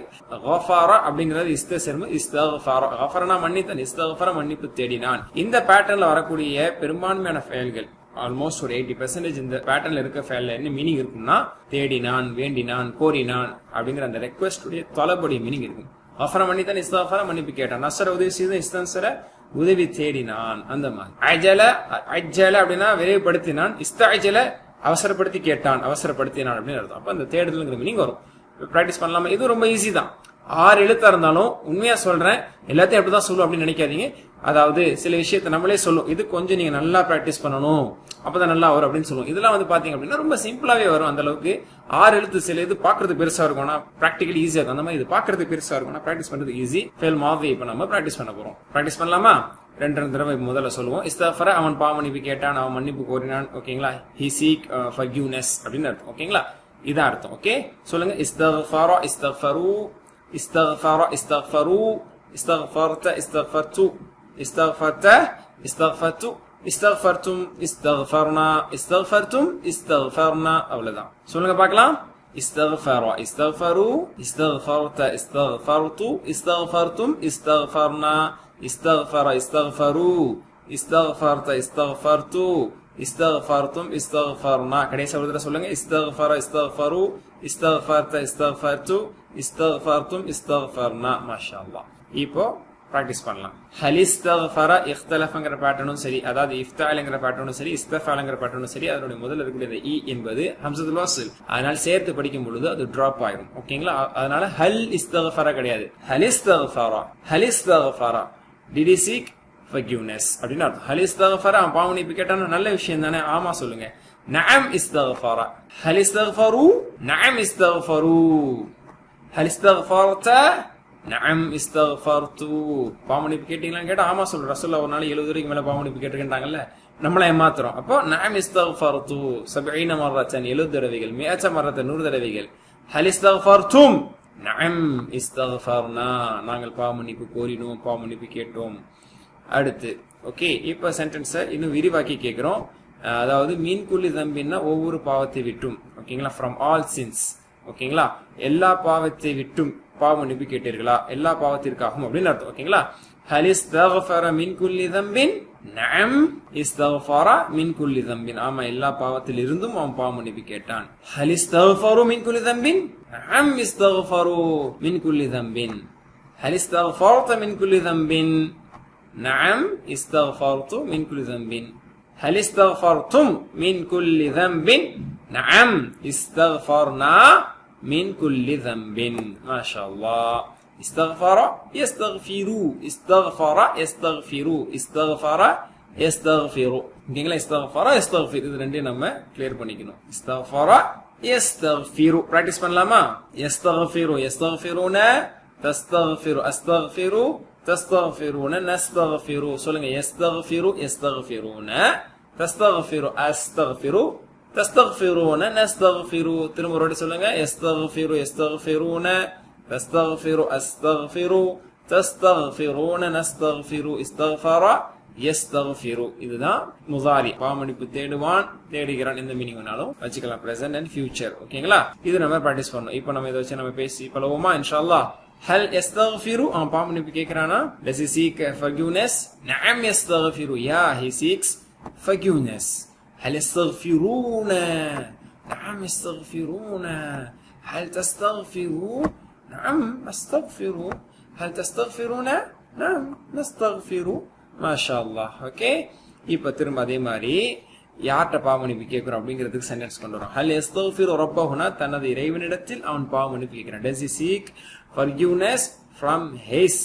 கஃபார அப்படிங்கிறது இஸ்த சேர்ந்து இஸ்தக்ஃபர. கஃபரனா மன்னித்தான், இஸ்தக்ஃபர மன்னிப்பு தேடினான். இந்த பேட்டர்ன்ல வரக்கூடிய பெரும்பான்மையான ஃபெயல்கள், ஆல்மோஸ்ட் ஒரு 80% இந்த பேட்டர்ன்ல இருக்க ஃபெயல்ல என்ன மீனிங் இருக்குன்னா, தேடினான், வேண்டினான், கோரினான் அப்படிங்கிற அந்த ரெக்வெஸ்ட் உடைய தொலைபடி மீனிங் இருக்கும். கஃபர மன்னித்தான், இஸ்தக்ஃபர மன்னிப்பு கேட்டான், நஸர உதவி செய்தான், இஸ்தன்சர உதவி தேடினான். அந்த மாதிரி அஜல, அஜ்ஜல அப்படின்னா விரைவுபடுத்தினான், இஸ்தஅஜல அவசரப்படுத்தி கேட்டான், அவசரப்படுத்தினான் அப்படின்னு அர்த்தம். அப்ப அந்த தேடுதல்ங்கிற மீனிங் வரும். பிராக்டிஸ் பண்ணலாமா? இது ரொம்ப ஈஸி தான். 6 எழுத்தா இருந்தாலும் உண்மையா சொல்றேன், எல்லாத்தையும் அப்படிதான் சொல்லும் அப்படின்னு நினைக்காதீங்க. அதாவது சில விஷயத்த நம்மளே சொல்லும், இது கொஞ்சம் நீங்க நல்லா பிராக்டிஸ் பண்ணணும், அப்பதான் நல்லா வரும் அப்படின்னு சொல்லுவோம். இதெல்லாம் வந்து பாத்தீங்க அப்படின்னா ரொம்ப சிம்பிளாவே வரும். அந்த அளவுக்கு 6 எழுத்து சில இது பாக்குறது பெருசா இருக்கும்னா பிராக்டிகலி ஈஸியா இருக்கும். அந்த மாதிரி இது பாக்குறது பெருசா இருக்கும்னா பிராக்டிஸ் பண்றது ஈஸி. ஃபெயில் மாவே இப்ப நம்ம பிராக்டிஸ் பண்ண போறோம். பிராக்டிஸ் பண்ணலாமா? 2 தடவை முதல்ல சொல்லுவோம். இஸ்தஃபர, அவன் பாவமன்னிப்பு கேட்டான், அவன் மன்னிப்பு கோரினான். ஓகேங்களா? ஹி சீக் ஃபர்கிவ்னஸ் அப்படின்னு அர்த்தம். ஓகேங்களா? இதான் அர்த்தம். ஓகே, சொல்லுங்க. இஸ்தஃபர, இஸ்தஃபரு, இஸ்தஃபர, இஸ்தஃபரு, இஸ்தஃபர்த, இஸ்தஃபர்து, இஸ்தஃபர்த, இஸ்தஃபர்து, இஸ்தஃபர்தும், இஸ்தஃபர்னா, இஸ்தஃபர்தும், இஸ்தஃபர்னா. அவ்வளவுதான். சொல்லுங்க பார்க்கலாம். இஸ்தஃபர, இஸ்தஃபரு, இஸ்தஃபர்த, இஸ்தஃபர்து, இஸ்தஃபர்தும், இஸ்தஃபர்னா, இஸ்தஃபர, இஸ்தஃபரு, இஸ்தஃபர்த, இஸ்தஃபர்து, இஸ்தஃபர்தும், இஸ்தஃபர்னா. கடைசி ஒரு தடவை சொல்லுங்க. இஸ்தஃபர, இஸ்தஃபரு, இஸ்தஃபர்த, இஸ்தஃபர்து, இஸ்தஃபர்தும், இஸ்தஃபர்னா. மாஷா அல்லாஹ். இப்போ பிராக்டிஸ் பண்ணலாம். ஹல் இஸ்தஃபர, இஃப்தலஃப்ங்கிற பேட்டர்னும் சரி, அதாவது இஃப்தஅல்ங்கிற பேட்டர்னும் சரி, இஸ்தஃபஅல்ங்கிற பேட்டர்னும் சரி, அதனுடைய முதல்ல இருக்கக்கூடிய இ என்பது ஹம்ஸத்துல் வஸ்ல். அதனால சேர்த்து படிக்கும் பொழுது அது டிராப் ஆயிடும். ஓகேங்களா? அதனால ஹல் இஸ்தஃபர கிடையாது, ஹல் இஸ்தஃபர. ஹல் இஸ்தஃபர, டிட் ஹி சீக் ஃபர்கிவ்னஸ் அப்படின்னு அர்த்தம். ஹல் இஸ்தஃபர, அவன் பாவமன்னிப்பு கேட்டான நல்ல விஷயம் தானே, ஆமா சொல்லுங்க. நஅம் இஸ்தஃபர. ஹல் இஸ்தஃபரு, நஅம் இஸ்தஃபரு. ஹல் இஸ்தஃபர்த, நஅம் இஸ்தஃபர்து. பாவமன்னிப்பு கேட்டீங்களான்னு கேட்டா ஆமா சொல்ற. ரசூலுல்லாஹ் ஒரு நாள் 70 வரைக்கும் மேல பாவமன்னிப்பு கேட்டிருக்காங்கல்ல, நம்மள ஏமாத்துறோம். அப்போ நஅம் இஸ்தஃபர்து 70 மர்ரத்தன், 70 தடவைகள், 100 மர்ரத்தன், 100 தடவைகள். ஹல் இஸ்தஃபர்தும், நஅம் இஸ்தஃபர்னா, நாங்கள் பாவமன்னிப்பு கோரினோம், பாவமன்னிப்பு கேட்டோம். அடுத்து ஓகே, இப்ப சென்டென்ஸை இன்னும் விரிவாக்கி கேட்கிறோம். அதாவது மீன் குல்லி தம்பின்னா ஒவ்வொரு பாவத்தை விட்டும். ஓகேங்களா? From all since. ஓகேங்களா? எல்லா பாவத்தை விட்டும் பாவமன்னிப்பு கேட்டீர்களா, எல்லா பாவத்திற்காகவும் அப்படின்னு அர்த்தம். ஓகேங்களா? ஹல் இஸ்தஃபர மின் குல்லி தம்பின், நஅம் இஸ்தஃபர மின் குல்லி தம்பின். ஆமா, எல்லா பாவத்தில் இருந்தும் அவன் பாவமன்னிப்பு கேட்டான். ஹல் இஸ்தஃபரு மின் குல்லி தம்பின், நஅம் இஸ்தஃபரு மின் குல்லி தம்பின். ஹல் இஸ்தஃபர்த மின் குல்லி தம்பின், நஅம் இஸ்தஃபர்து மின் குல்லி தம்பின். ஹல் இஸ்தஃபர்தும் மின் குல்லி தம்பின், நஅம் இஸ்தஃபர்னா மின் குல்லி தம்பின். மாஷா அல்லாஹ். இஸ்தஃபர யஸ்தஃபிரு, இஸ்தஃபர யஸ்தஃபிரு, இஸ்தஃபர யஸ்தஃபிரு. ஓகேங்களா? இஸ்தஃபர யஸ்தஃபிரு, இது ரெண்டையும் நம்ம கிளியர் பண்ணிக்கணும். இஸ்தஃபர யஸ்தஃபிரு. பிராக்டிஸ் பண்ணலாமா? யஸ்தஃபிரு, யஸ்தஃபிருன, தஸ்தஃபிரு, அஸ்தஃபிரு, தஸ்தஃபிருன, நஸ்தஃபிரு. சொல்லுங்க. யஸ்தஃபிரு, யஸ்தஃபிருன, தஸ்தஃபிரு, அஸ்தஃபிரு, தஸ்தஃபிருன, நஸ்தஃபிரு. திரும்ப ஒரு சொல்லுங்க. யஸ்தஃபிரு, யஸ்தஃபிருன, தஸ்தஃபிரு, அஸ்தஃபிரு, தஸ்தஃபிருன, நஸ்தஃபிரு, இஸ்தஃபர, யஸ்தஃபிரு. இதுதான் முதாரி. பாவமன்னிப்பு தேடுவான், தேடுகிறான். இந்த மீனிங் வேணாலும் வச்சுக்கலாம், பிரசன்ட் அண்ட் ஃபியூச்சர். ஓகேங்களா? இது நம்ம பிராக்டிஸ் பண்ணணும். இப்போ நம்ம இதை வச்சு நம்ம பேசி பழவோமா இன்ஷாஅல்லாஹ். ஹல் யஸ்தஃபிரு, அவன் பாவமன்னிப்பு கேட்கிறானா? Does he seek forgiveness? நஅம் யஸ்தஃபிரு, yeah he seeks forgiveness. هل يستغفرون؟ نعم يستغفرون. هل تستغفروا؟ نعم أستغفر. هل تستغفرون؟ نعم نستغفر. ما شاء الله. Okay, இப்போ திரும்ப அதே மாதிரி யார்கிட்ட பாவமன்னிப்பு கேட்கிறோம் அப்படிங்கிறதுக்கு சென்டென்ஸ் கொண்டு வரோம். ஹல் யஸ்தஃபிரு ரப்பஹுனா, தனது இறைவனிடத்தில் அவன் பாவமன்னிப்பு கேட்கிறான். Does he seek forgiveness from his,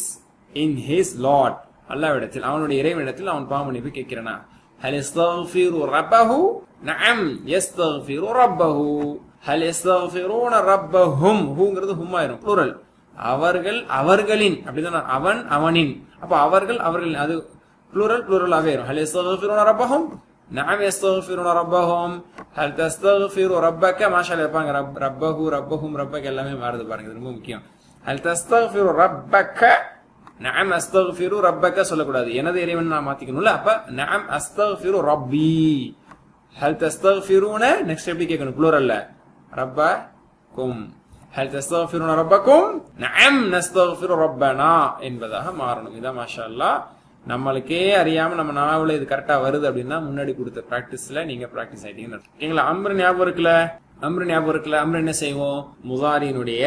in his lord, அல்லாஹ்விடத்தில், அவனுடைய இறைவனிடத்தில் அவன் பாவமன்னிப்பு கேட்கிறானா? هل يستغفر ربه؟ نعم يستغفر ربه. هل يستغفرون ربهم؟ ஹூங்கிறது ஹும் ஆயிரும், ப்ளூரல். அவர்கள் அவர்களின், அப்படிதான். அவன் அவனின், அப்ப அவர்கள் அவர்களின், அது ப்ளூரல் ப்ளூரல் ஆயிரும். هل يستغفرون ربهم؟ نعم يستغفرون ربهم. هل تستغفر ربك؟ மாஷாஅல்லாஹ் இருப்பாங்க. ரப்பஹு, ரப்பஹும், ரப்பக எல்லாமே மாறுது பாருங்க, இது ரொம்ப முக்கியம். هل تستغفر ربك؟ நஅம் அஸ்தக்ஃபிரு ரப்பக சொல்லக்கூடாது, எனது இறைவன் நான் மாத்திக்கணும்ல. அப்ப நஅம் அஸ்தக்ஃபிரு ரப்பி. ஹல் தஸ்தக்ஃபிருன, நெக்ஸ்ட் எப்படி கேட்கணும்? ப்ளூரல்ல, ரப்பகும். ஹல் தஸ்தக்ஃபிருன ரப்பகும்? நஅம் நஸ்தக்ஃபிரு ரப்பனா என்பதாக மாறணும். இதான் மாஷா அல்லாஹ். நம்மளுக்கே அறியாம நம்ம நாவல இது கரெக்டா வருது அப்படின்னா முன்னாடி கொடுத்த பிராக்டிஸ்ல நீங்க பிராக்டிஸ் ஆயிட்டீங்கன்னு. ஓகேங்களா? அம்ரு ஞாபகம் இருக்குல்ல? அம்ரு ஞாபகம் இருக்குல்ல, அம்ரு என்ன செய்வோம், முதாரியினுடைய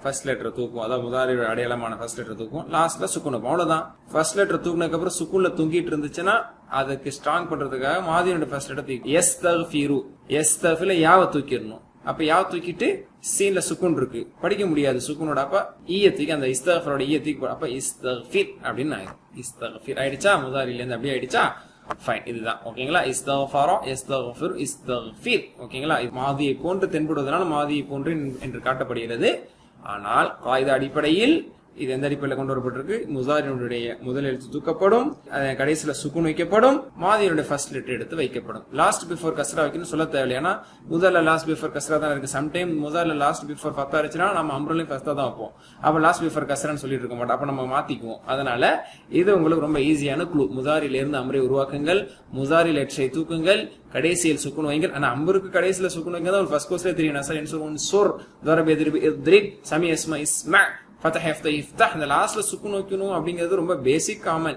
ஃபர்ஸ்ட் லெட்டர் தூக்கும், அதாவது முதாரியோட அடையாளமான ஃபர்ஸ்ட் லெட்டர் தூக்கும், லாஸ்ட்ல சுக்குன் வைப்போம், அவ்வளவுதான். ஃபர்ஸ்ட் லெட்டர் தூக்குனதுக்கு அப்புறம் சுக்குன்ல தூங்கிட்டு இருந்துச்சுன்னா அதுக்கு ஸ்ட்ராங் பண்றதுக்காக மாதிரியோட ஃபர்ஸ்ட் லெட்டர் தூக்கி யஸ்தக்ஃபிரு, யஸ்தக்ஃபில யாவை தூக்கிடணும். அப்ப யாவை தூக்கிட்டு சீன்ல சுக்குன் இருக்கு, படிக்க முடியாது சுக்குனோட, அப்ப ஈய தூக்கி அந்த இஸ்தக்ஃபரோட ஈய தூக்கி அப்ப இஸ்தக்ஃபிர் அப்படின்னு ஆயிடும். இஸ்தக்ஃபிர் ஆயிடுச்சா, முதாரில இருந்து அப்படியே ஆயிடுச்சா, ஃபைன். இதுதான் ஓகேங்களா. இஸ்தக்ஃபர, இஸ்தக்ஃபிர், இஸ்தக்ஃபிர். ஓகேங்களா. மாதியை போன்று தென்படுவதனால மாதியை போன்று என்று காட்டப்படுகிறது. ஆனால் காயிதா அடிப்படையில் இது எந்த அடிப்படையில் கொண்டு வரப்பட்டிருக்கு, முதாரினுடைய முதல் எழுத்து தூக்கப்படும், கடைசியில சுக்குன் வைக்கப்படும், மாதிரியுடைய ஃபர்ஸ்ட் லெட்டர் எடுத்து வைக்கப்படும். லாஸ்ட் பிஃபோர் கஸ்ரா வைக்கணும் சொல்ல தேவையில்லை, ஏன்னா முதல்ல லாஸ்ட் பிஃபோர் கஸ்ரா தான் இருக்கு. சம்டைம் முதல்ல லாஸ்ட் பிஃபோர் ஃபத்தா இருந்துச்சுன்னா நம்ம அம்ருலையும் ஃபர்ஸ்டா தான் வைப்போம், அப்ப லாஸ்ட் பிஃபோர் கஸ்ரான்னு சொல்லிட்டு இருக்க மாட்டோம், அப்ப நம்ம மாத்திக்குவோம். அதனால இது உங்களுக்கு ரொம்ப ஈஸியான க்ளூ. முதாரில இருந்து அம்ரை உருவாக்குங்கள், முதாரி லெட்டரை தூக்குங்கள், கடைசியில் சுக்குன் வைங்கள். ஆனா அம்பருக்கு கடைசியில சுக்குன் வைங்க தான் ஒரு ஃபர்ஸ்ட் கோர்ஸ்ல தெரியும். நசர் இன்சுர் சுர் தரப் எதிரிப் இத்ரிப் சமி இஸ்மா இஸ்மா ஃபதஹ் இஃப்தஹ் இஃப்தஹ், இந்த லாஸ்ட்ல சுக்குன் வைக்கணும் அப்படிங்கிறது ரொம்ப பேசிக் காமன்.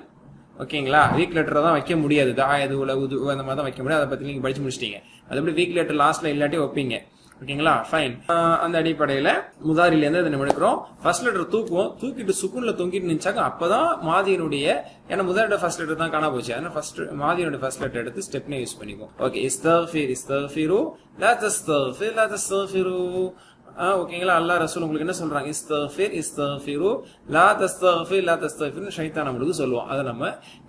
ஓகேங்களா. வீக் லெட்டர் தான் வைக்க முடியாது, தாயது உலகுது அந்த மாதிரி தான் வைக்க முடியாது. அதை பத்தி நீங்க படிச்சு முடிச்சிட்டீங்க. அது எப்படி வீக் லெட்டர் லாஸ்ட்ல இல்லாட்டி வைப்பீங்க. ஓகேங்களா, ஃபைன். அந்த அடிப்படையில முதாரில இருந்து அதை நம்ம எடுக்கிறோம். ஃபர்ஸ்ட் லெட்டர் தூக்குவோம், தூக்கிட்டு சுக்குன்ல தொங்கிட்டு நினைச்சாக்க அப்பதான் மாதியினுடைய, ஏன்னா முதாரியோட ஃபர்ஸ்ட் லெட்டர் தான் காணா போச்சு, அதனால ஃபர்ஸ்ட் மாதியினுடைய ஃபர்ஸ்ட் லெட்டர் எடுத்து ஸ்டெப்னே யூஸ் பண்ணிக்குவோம். ஓகே. இஸ்தக்ஃபிர் இஸ்தக்ஃபிரு லா தஸ்தக்ஃபிர் லா தஸ்தக்ஃபிரு. ஓகேங்களா. அல்லாஹ் ரசூல் உங்களுக்கு என்ன சொல்றாங்க, இஸ்தக்ஃபிர் இஸ்தக்ஃபிரு லா தஸ்தக்ஃபிர் லா தஸ்தக்ஃபிர்னு ஷைத்தான் நம்மளுக்கு சொல்லுவான். அதை நம்ம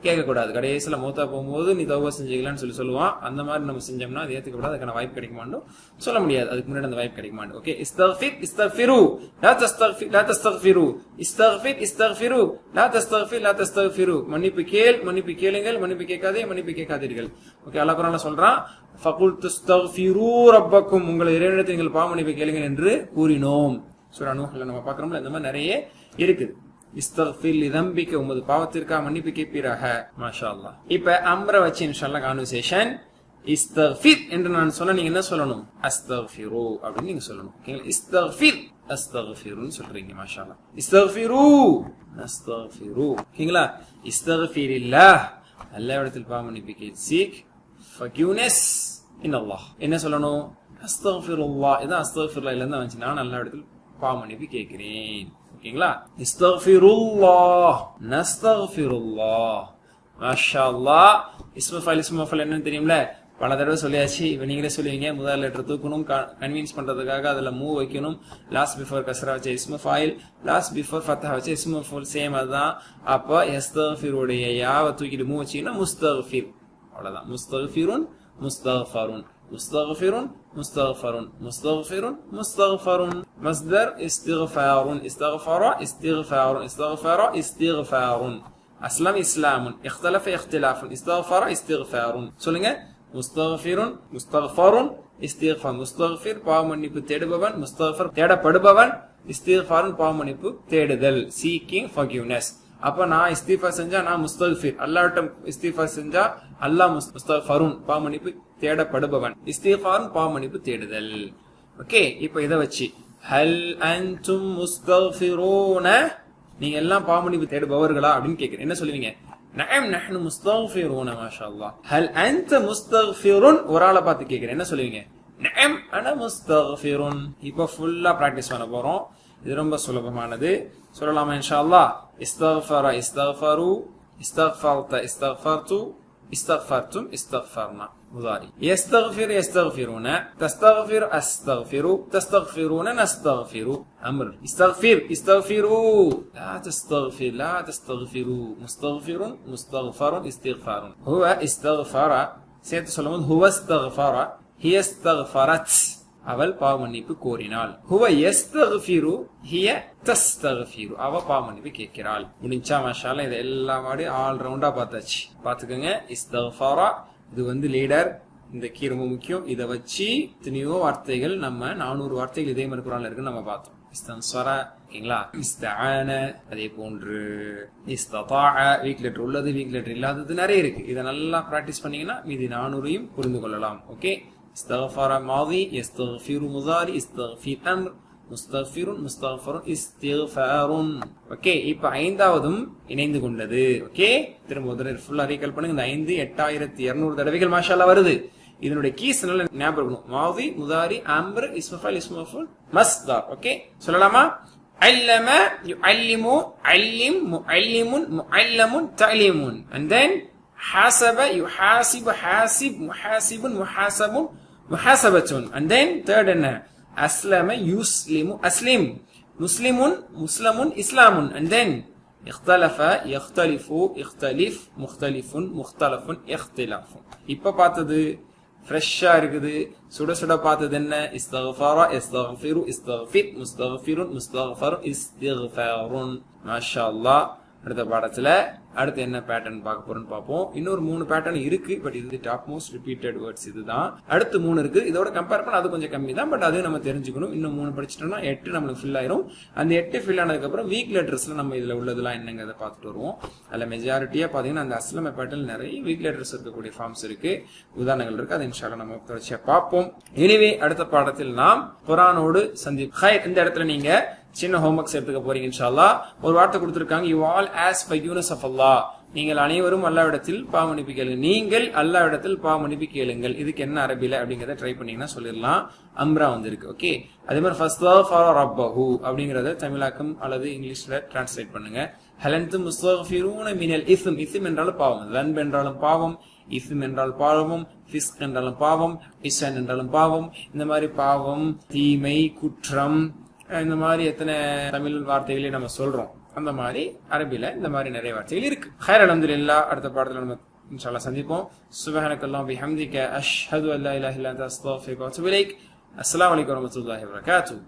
கேட்க கூடாது. கடைசியில மௌத்தா போகும்போது நீ தௌபா செஞ்சுக்கலான்னு சொல்லுவான். அந்த மாதிரி நம்ம செஞ்சோம்னா அது ஏத்துக்கப்படாது, அதுக்கான வாய்ப்பு கிடைக்குமான்னு சொல்ல முடியாது. அதுக்கு முன்னாடி அந்த வாய்ப்பு கிடைக்குமான்னு. ஓகே. இஸ்தக்ஃபிர் இஸ்தக்ஃபிரு லா தஸ்தக்ஃபிர் லா தஸ்தக்ஃபிரு, இஸ்தக்ஃபிர் இஸ்தக்ஃபிரு லா தஸ்தக்ஃபிர் லா தஸ்தக்ஃபிரு. மன்னிப்பு கேள், மன்னிப்பு கேளுங்கள், மன்னிப்பு கேட்காதே, மன்னிப்பு கேட்காதீர்கள். ஓகே. அல்லாஹ் குர்ஆன்ல சொல்றான், ஃபகுல் தஸ்தக்ஃபிரு ரப்பக்கும், உங்கள் இறைவனிடத்தில் நீங்கள் பாவ மன்னிப்பு கேளுங்கள் என்று கூறினோம். சூரா நூஹ்ல நம்ம பார்க்கறோம்ல, இந்த மாதிரி நிறைய இருக்குது. இஸ்தக்ஃபிர் லிதம்பிக, உமது பாவத்திற்காக மன்னிப்பு கேட்பீராக. மாஷா அல்லாஹ். இப்ப அம்ர வச்சு இன்ஷாஅல்லாஹ் கான்வர்சேஷன். இஸ்தக்ஃபிர் என்று நான் சொன்ன நீங்க என்ன சொல்லணும், அஸ்தக்ஃபிரு அப்படின்னு நீங்க சொல்லணும். ஓகேங்களா. இஸ்தக்ஃபிர் அஸ்தக்ஃபிருன்னு சொல்றீங்க. மாஷா அல்லாஹ். இஸ்தக்ஃபிரு அஸ்தக்ஃபிரு. ஓகேங்களா. இஸ்தக்ஃபிரில்லாஹ், அல்லாஹ்விடத்தில் பாவ மன்னிப்பு கேட்சீக். ஃபக்யூனஸ் இன்னல்லாஹ், என்ன சொல்லணும், அஸ்தக்ஃபிருல்லாஹ். இதான் அஸ்தக்ஃபிருல்லாஹ் இல்ல வந்துச்சு, நான் அல்லாஹ்விடத்தில் பாவ மன்னிப்பு கேட்கிறேன். ஓகேங்களா. இஸ்தக்ஃபிருல்லாஹ் நஸ்தக்ஃபிருல்லாஹ். மாஷா அல்லாஹ். இஸ்மு ஃபைல் இஸ்மு ஃபைல் என்னன்னு தெரியும்ல, பல தடவை சொல்லியாச்சு. இப்ப நீங்களே சொல்லுவீங்க, முதல் லெட்டர் தூக்கணும், கன்வின்ஸ் பண்றதுக்காக அதுல மூவ் வைக்கணும், லாஸ்ட் பிஃபோர் கஸ்ரா வச்ச இஸ்மு ஃபைல், லாஸ்ட் பிஃபோர் ஃபத்தஹா வச்ச இஸ்மு ஃபுல், சேம் அதுதான். அப்ப இஸ்தக்ஃபிருடைய யாவை தூக்கிட்டு மூவ் வச்சீங்கன்னா முஸ்தக்ஃபிர், அவ்வளவுதான். முஸ்தக்ஃபிருன் முஸ்தக்ஃபருன், முஸ்தக்ஃபிருன் முஸ்தக்ஃபருன், முஸ்தக்ஃபிருன் முஸ்தக்ஃபருன். மஸ்தர் இஸ்திக்ஃபாருன், இஸ்தக்ஃபர இஸ்திக்ஃபாருன், இஸ்தக்ஃபர இஸ்திக்ஃபாருன். அஸ்லம் இஸ்லாமுன், இக்தலஃப இக்திலாஃபுன், இஸ்தக்ஃபர இஸ்திக்ஃபாருன். சொல்லுங்க. முஸ்தக்ஃபிருன் முஸ்தக்ஃபருன் இஸ்திக்ஃபார். முஸ்தக்ஃபிர் பாவ மன்னிப்பு தேடுபவன், முஸ்தக்ஃபர் தேடப்படுபவன், இஸ்திக்ஃபாருன் பாவ மன்னிப்பு தேடுதல், சீக்கிங் ஃபர்கிவ்னஸ். அப்ப நான் இஸ்திஃபார் செஞ்சா நான் முஸ்தக்ஃபிர், அல்லாஹ்விட்ட இஸ்திஃபார் செஞ்சா அல்லாஹ் முஸ்தக்ஃபருன் பாவ மன்னிப்பு தேடப்படுபவன், இஸ்திஃபாருன் பாவ மன்னிப்பு தேடுதல். ஓகே. இப்போ இத வச்சு ஹல் அன்தும் முஸ்தக்ஃபிரூன, நீங்க எல்லாம் பாவ மன்னிப்பு தேடுபவர்களா அப்படின்னு கேக்குறேன். என்ன சொல்லுவீங்க, நஅம் நஹ்னு முஸ்தக்ஃபிரூன. மாஷா அல்லாஹ். ஹல் அன்த முஸ்தக்ஃபிருன், ஒரு ஆளை பார்த்து கேக்குறேன், என்ன சொல்லுவீங்க, நஅம் அன முஸ்தக்ஃபிருன். இப்போ ஃபுல்லா பிராக்டிஸ் பண்ண போறோம். இது ரொம்ப சுலபமானது, சொல்லலாமா இன்ஷா அல்லாஹ். இஸ்தக்ஃபர இஸ்தக்ஃபரு, இஸ்தக்ஃபர்த இஸ்தக்ஃபர்து, இஸ்தக்ஃபர்தும் இஸ்தக்ஃபர்னா. முதாரி. يستغفر يستغفرون، تستغفر استغفر، تستغفرون نستغفر. امر. استغفر استغفروا، لا تستغفر لا تستغفروا. مستغفر مستغفر استغفار. هو استغفر، சேர்த்து சொல்லும்போது هو استغفر، هي استغفرت، அவள் பாவ மன்னிப்பு கோரினாள். هو يستغفر، هي تستغفر، அவ பாவ மன்னிப்பு கேட்கிறாள். முடிஞ்சா மாஷா அல்லாஹ். இது எல்லா மாதிரி ஆல் ரவுண்டா பார்த்தாச்சு. பாத்துக்கோங்க. இஸ்தக்ஃபர இது வந்து லீடர், இந்த கீ ரொம்ப முக்கியம். இதை வச்சு எத்தனையோ வார்த்தைகள், நம்ம 400 வார்த்தைகள் இதே மாதிரி குர்ஆன்ல இருக்குன்னு நம்ம பார்த்தோம். இஸ்தன்ஸர, ஓகேங்களா. இஸ்தஆன, அதே போன்று இஸ்ததாஅ, வீக் லெட்டர் உள்ளது வீக் லெட்டர் இல்லாதது நிறைய இருக்கு. இதை நல்லா பிராக்டிஸ் பண்ணீங்கன்னா மீதி 400யும் புரிந்து கொள்ளலாம். ஓகே. இஸ்தக்ஃபர மாதி, இஸ்தக்ஃபிரு முதாரி, இஸ்தக்ஃபிர் அம்ர், முஸ்தக்ஃபிருன் முஸ்தக்ஃபருன் இஸ்திக்ஃபாருன். ஓகே. இப்ப 5வதும் இணைந்து கொண்டது. ஓகே. திரும்ப ஒரு ஃபுல்லா ரீகால் பண்ணுங்க. இந்த 5 8200 தடவைகள் மாஷா அல்லாஹ் வருது. இதனுடைய கீஸ் நல்ல ஞாபகம் இருக்கணும். மாதி, முதாரி, அம்ர், இஸ்மு ஃபைல், இஸ்மு மஃபூல், மஸ்தார். ஓகே, சொல்லலாமா? அல்லம யுஅல்லிமு, அல்லிம், முஅல்லிமுன், முஅல்லமுன், தஅலீமுன். And then ஹாஸப யுஹாஸிபு, ஹாஸிப், முஹாஸிபுன், முஹாஸபுன், முஹாஸபத்துன். And then third என்ன? அஸ்லம யுஸ்லிமு, அஸ்லிம், முஸ்லிமுன், முஸ்லமுன், இஸ்லாமுன். And then இഖ்தலஃப, யக்தலிஃபு, இഖ்தலிஃப், முக்தலிஃபுன், முக்தலஃபுன், இഖ்திலாஃபுன். இப்ப பார்த்தது ஃப்ரெஷ்ஷா இருக்குது. சுட சுட பார்த்தது என்ன? இஸ்தக்ஃபர, இஸ்தக்ஃபிரு, இஸ்தக்ஃபிர், முஸ்தக்ஃபிருன், முஸ்தக்ஃபருன், இஸ்திக்ஃபாருன். மாஷா அல்லாஹ். அடுத்த பாடத்துல அடுத்து என்ன பேட்டர்ன் பார்க்க போறோம்னு பார்ப்போம். இன்னொரு 3 பேட்டர்ன் இருக்கு, பட் இது டாப் மோஸ்ட் ரிப்பீட்டட் வேர்ட்ஸ் இதுதான். அடுத்து 3 இருக்கு, இதோட கம்பேர் பண்ண அது கொஞ்சம் கம்மி தான், பட் அது நம்ம தெரிஞ்சுக்கணும். இன்னும் 3 படிச்சிட்டோம்னா 8 நம்மளுக்கு ஃபில் ஆயிரும். அந்த 8 ஃபில் ஆனதுக்கு அப்புறம் வீக் லெட்டர்ஸ்ல நம்ம இதுல உள்ளதெல்லாம் என்னங்கிறத பார்த்துட்டு வருவோம். அதுல மெஜாரிட்டியா பாத்தீங்கன்னா அந்த அஸ்லம பேட்டர்ன் நிறைய வீக் லெட்டர்ஸ் இருக்கக்கூடிய ஃபார்ம்ஸ் இருக்கு, உதாரணங்கள் இருக்கு. அது இன்ஷா அல்லாஹ் நம்ம தொடர்ச்சியா பார்ப்போம். எனிவே அடுத்த பாடத்தில் நாம் குர்ஆனோடு சந்திப்போம். இந்த இடத்துல நீங்க சின்ன ஹோம்வொர்க்ஸ் எடுத்துக்க போறீங்க இன்ஷா அல்லாஹ். ஒரு வார்த்தை கொடுத்திருக்காங்க, you all ask forgiveness of அல்லாஹ். நீங்கள் அனைவரும் அல்லாஹ்விடத்தில் பாவ மன்னிப்பு கேளுங்கள். நீங்கள் அல்லாஹ்விடத்தில் பாவ மன்னிப்பு கேளுங்கள். இதுக்கு என்ன அரபில அப்படிங்கறத ட்ரை பண்ணீங்கன்னா சொல்லிடலாம். அம்ரா வந்திருக்கு. ஓகே, அதே மாதிரி ஃபஸ்தஃபர ரப்பஹு அப்படிங்கறத தமிழாக்கம் அல்லது இங்கிலீஷ்ல டிரான்ஸ்லேட் பண்ணுங்க. ஹலன்தும் முஸ்தக்ஃபிரூன மினல் இஸ்ம். இஸ்ம் என்றாலும் பாவம், லன்ப் என்றாலும் பாவம், இஸ்ம் என்றால் பாவம், ஃபிஸ்க் என்றாலும் பாவம், இஸ்ஸன் என்றாலும் பாவம். இந்த மாதிரி பாவம், தீமை, குற்றம், இந்த மாதிரி எத்தனை தமிழ் வார்த்தைகளே நம்ம சொல்றோம். அந்த மாதிரி அரபில இந்த மாதிரி நிறைய வார்த்தைகள் இருக்கு. ஹைர் அல்ஹம்துலில்லாஹ். அடுத்த பாடத்துல நம்ம இன்ஷா அல்லாஹ் சந்திப்போம். சுப்ஹானக்கல்லாஹு பிஹம்திக அஷ்ஹது அல்லா இலாஹா இல்லா அன்த அஸ்தக்ஃபிருக வ அத்தூபு இலைக். அஸ்ஸலாமு அலைக்கும் வரஹ்மத்துல்லாஹி வபரகாத்துஹு.